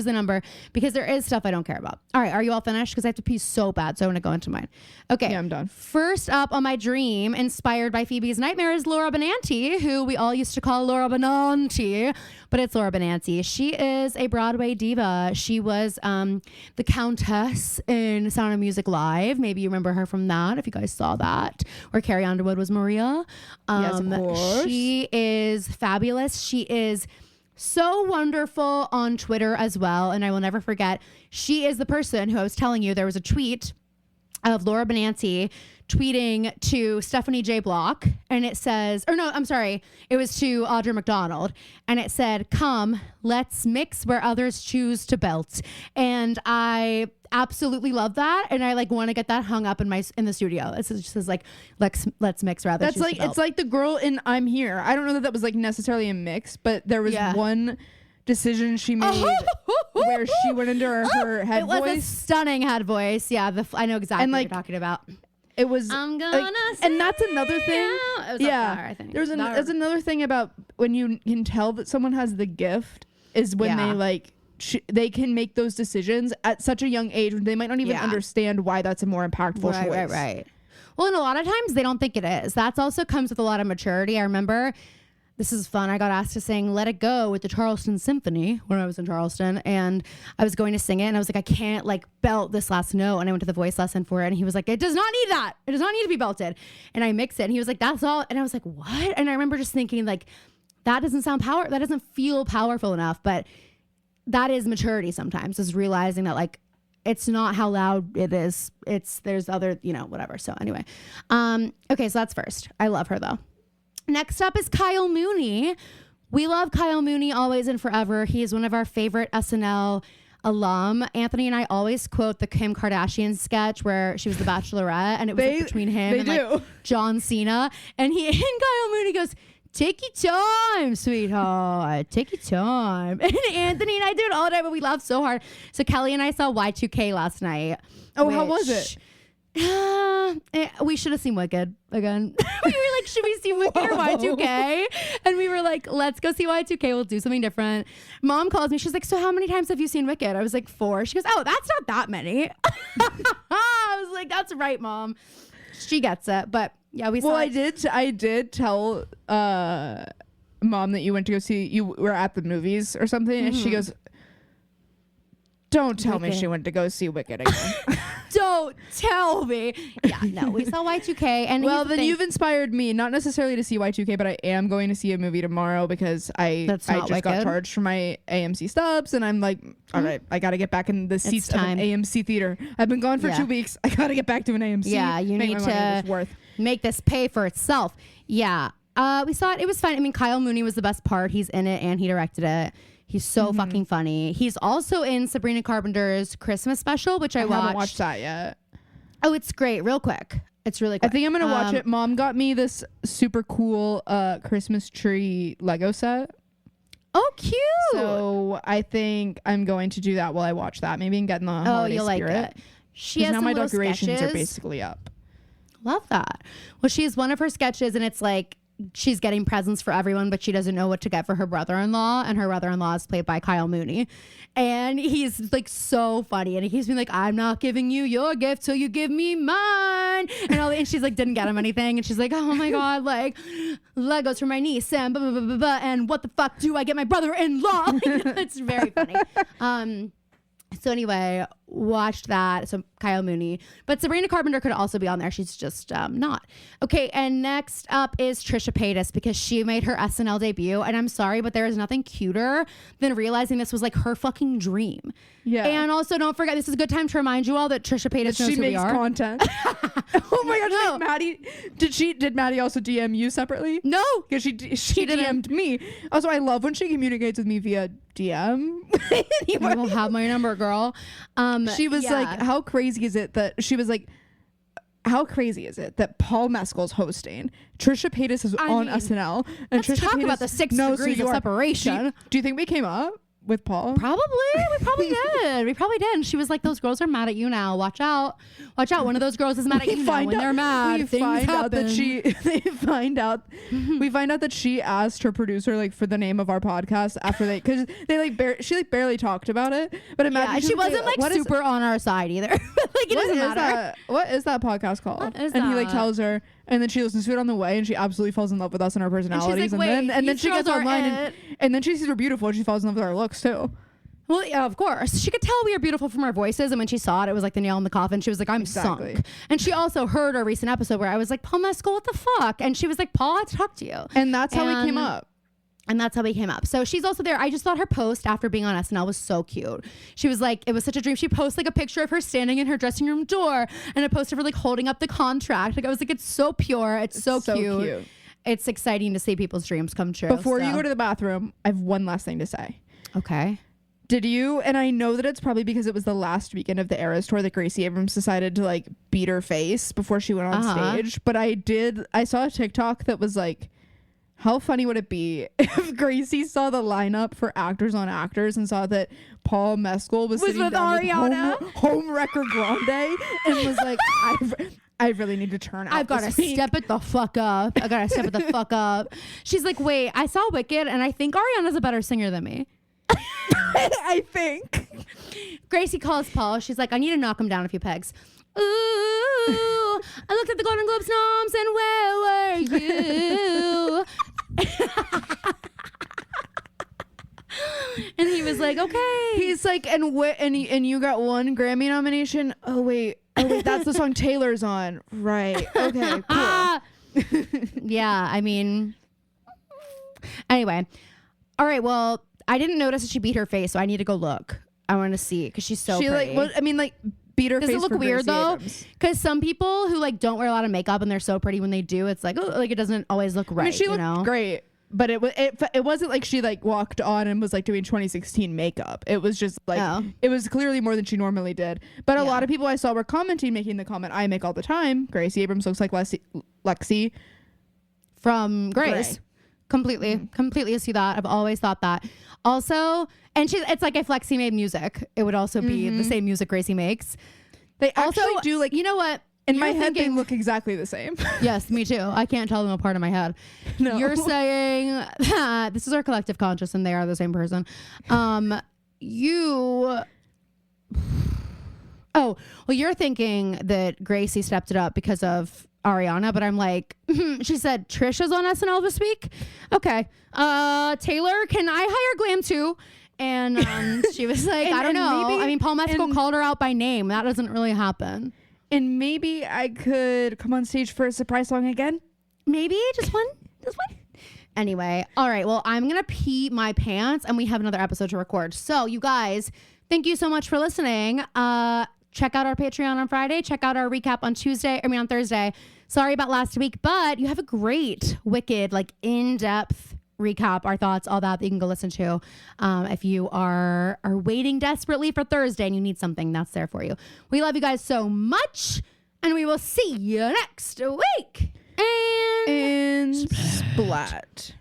the number, because there is stuff I don't care about. All right, are you all finished? Because I have to pee so bad, so I want to go into mine. Okay. Yeah, I'm done. First up on my dream, inspired by Phoebe's nightmare, is Laura Benanti, who we all used to call Laura Benanti, but it's Laura Benanti. She is a Broadway diva. She was the Countess in Sound of Music Live. Maybe you remember her from that, if you guys saw that, where Carrie Underwood was Maria. Yes, of course. She is fabulous. She is so wonderful on Twitter as well. And I will never forget, she is the person who I was telling you, there was a tweet of Laura Benanti tweeting to Stephanie J. Block, and it says, or no, I'm sorry, it was to Audra McDonald, and it said, come, let's mix where others choose to belt. And I absolutely love that, and I like want to get that hung up in the studio. It just says like, let's mix where others choose to belt. It's like the girl in I'm Here. I don't know that was like necessarily a mix, but there was one decision she made where she went into her head voice. It was a stunning head voice. Yeah, I know exactly and, what you're talking about. It was, I'm gonna and that's another thing. I think. There's another thing about when you can tell that someone has the gift is when they like they can make those decisions at such a young age when they might not even understand why that's a more impactful choice. Right. Well, and a lot of times they don't think it is. That's also comes with a lot of maturity. I remember. This is fun. I got asked to sing Let It Go with the Charleston Symphony when I was in Charleston, and I was going to sing it, and I was like, I can't like belt this last note, and I went to the voice lesson for it, and he was like, it does not need that. It does not need to be belted. And I mixed it, and he was like, that's all. And I was like, what? And I remember just thinking like, that doesn't feel powerful enough, but that is maturity sometimes, is realizing that like, it's not how loud it is. There's other, whatever. So anyway, okay, so that's first. I love her though. Next up is Kyle Mooney. We love Kyle Mooney always and forever. He is one of our favorite SNL alum. Anthony and I always quote the Kim Kardashian sketch where she was the Bachelorette, and it was like, between him and like John Cena. And Kyle Mooney goes, take your time, sweetheart. Take your time. And Anthony and I do it all the time, but we laugh so hard. So Kelly and I saw Y2K last night. Oh, how was it? We should have seen Wicked again. We were like, should we see Wicked or Y2K? And we were like, let's go see Y2K. We'll do something different. Mom calls me. She's like, so how many times have you seen Wicked? I was like, 4. She goes, oh, that's not that many. I was like, that's right, Mom. She gets it. But yeah, we saw it. I did tell Mom that you went to go see, you were at the movies or something. And she goes, don't tell me she went to go see Wicked again. Don't tell me. Yeah, no, we saw Y2K. And well, then you've inspired me, not necessarily to see Y2K, but I am going to see a movie tomorrow because I just got charged for my AMC stubs, and I'm like, all right, I got to get back in the seats of an AMC theater. I've been gone for 2 weeks. I got to get back to an AMC. Yeah, you need to make this pay for itself. Yeah. We saw it. It was fun. I mean, Kyle Mooney was the best part. He's in it and he directed it. He's so fucking funny. He's also in Sabrina Carpenter's Christmas special, which I haven't watched that yet. Oh, it's great. Real quick. It's really quick. I think I'm going to watch it. Mom got me this super cool Christmas tree Lego set. Oh, cute. So I think I'm going to do that while I watch that. Maybe and get in the holiday you'll spirit. Like it. She has now my decorations sketches. are basically up. Love that. Well, she has one of her sketches, and it's like she's getting presents for everyone, but she doesn't know what to get for her brother-in-law, and her brother-in-law is played by Kyle Mooney, and he's like so funny, and he keeps being like, I'm not giving you your gift till you give me mine, and she's like didn't get him anything, and she's like, oh my god, like Legos for my niece and blah, blah, blah, blah, blah, and what the fuck do I get my brother-in-law? It's very funny. So anyway, watched that. So Kyle Mooney, but Sabrina Carpenter could also be on there. She's just not. Okay, and next up is Trisha Paytas, because she made her SNL debut, and I'm sorry, but there is nothing cuter than realizing this was like her fucking dream. Yeah. And also, don't forget, this is a good time to remind you all that Trisha Paytas knows who we are. She makes content. Oh my god, no. Maddie, did Maddie also DM you separately? No, because she DM'd me. Also, I love when she communicates with me via DM. You will have my number, girl. She was like, how crazy is it that Paul Mescal's hosting? Trisha Paytas is on SNL, and let's talk about the 6 degrees of separation. Do you think we came up with Paul? Probably. We probably did. We probably did. And she was like, those girls are mad at you now. Watch out. Watch out. One of those girls is mad at you now. When they're mad, we find out that she asked her producer like for the name of our podcast after because she barely talked about it. But imagine she wasn't like super on our side either. Like it doesn't matter. What is that podcast called? And he like tells her, and then she listens to it on the way, and she absolutely falls in love with us and our personalities. And then she gets online and then she sees we're beautiful, and she falls in love with our looks too. Well, yeah, of course. She could tell we were beautiful from our voices, and when she saw it, it was like the nail in the coffin. She was like, I'm sunk. And she also heard our recent episode where I was like, Paul Mescal, what the fuck? And she was like, Paul, I have to talk to you. And that's how we came up. And that's how we came up. So she's also there. I just thought her post after being on SNL was so cute. She was like, it was such a dream. She posts like a picture of her standing in her dressing room door and a poster of her like holding up the contract. Like I was like, it's so pure. It's so cute. It's exciting to see people's dreams come true. Before you go to the bathroom, I have one last thing to say. Okay. Did you, and I know that it's probably because it was the last weekend of the Eras tour that Gracie Abrams decided to like beat her face before she went on stage. But I saw a TikTok that was like, how funny would it be if Gracie saw the lineup for Actors on Actors and saw that Paul Mescal was sitting with down Ariana with Home Wrecker Grande and was like, I really need to turn out. I've got to step it the fuck up. I got to step it the fuck up. She's like, wait, I saw Wicked and I think Ariana's a better singer than me. I think. Gracie calls Paul. She's like, I need to knock him down a few pegs. Ooh, I looked at the Golden Globes noms and where were you? And he was like, okay. He's like, and you got one Grammy nomination? Oh wait, that's the song Taylor's on. Right. Okay, cool. Yeah, I mean, anyway. All right, well, I didn't notice that she beat her face, so I need to go look. I want to see because she's so pretty. Beat her face. Does it look weird though? Because some people who like don't wear a lot of makeup and they're so pretty when they do, it's like, oh, like it doesn't always look right. I mean, she looked great, but it wasn't like she like walked on and was like doing 2016 makeup. It was just like it was clearly more than she normally did. But a lot of people I saw were commenting, making the comment I make all the time. Gracie Abrams looks like Lexi from Grace. Completely see that. I've always thought that. Also, and it's like if Lexi made music, it would also be the same music Gracie makes. They also do like, you know what? In my head, they look exactly the same. Yes, me too. I can't tell them apart in my head. No. You're saying this is our collective conscious and they are the same person. You're thinking that Gracie stepped it up because of Ariana, but I'm like, she said Trisha's on SNL this week. Okay. Taylor, can I hire Glam too? And she was like, I don't know. maybe- I mean, Paul Mescal and- called her out by name. That doesn't really happen. And maybe I could come on stage for a surprise song again. Maybe just one. Anyway, all right. Well, I'm going to pee my pants and we have another episode to record. So you guys, thank you so much for listening. Check out our Patreon on Friday. Check out our recap on on Thursday. Sorry about last week, but you have a great, wicked, like in-depth recap, our thoughts, all that you can go listen to. If you are waiting desperately for Thursday and you need something, that's there for you. We love you guys so much and we will see you next week. And And splat.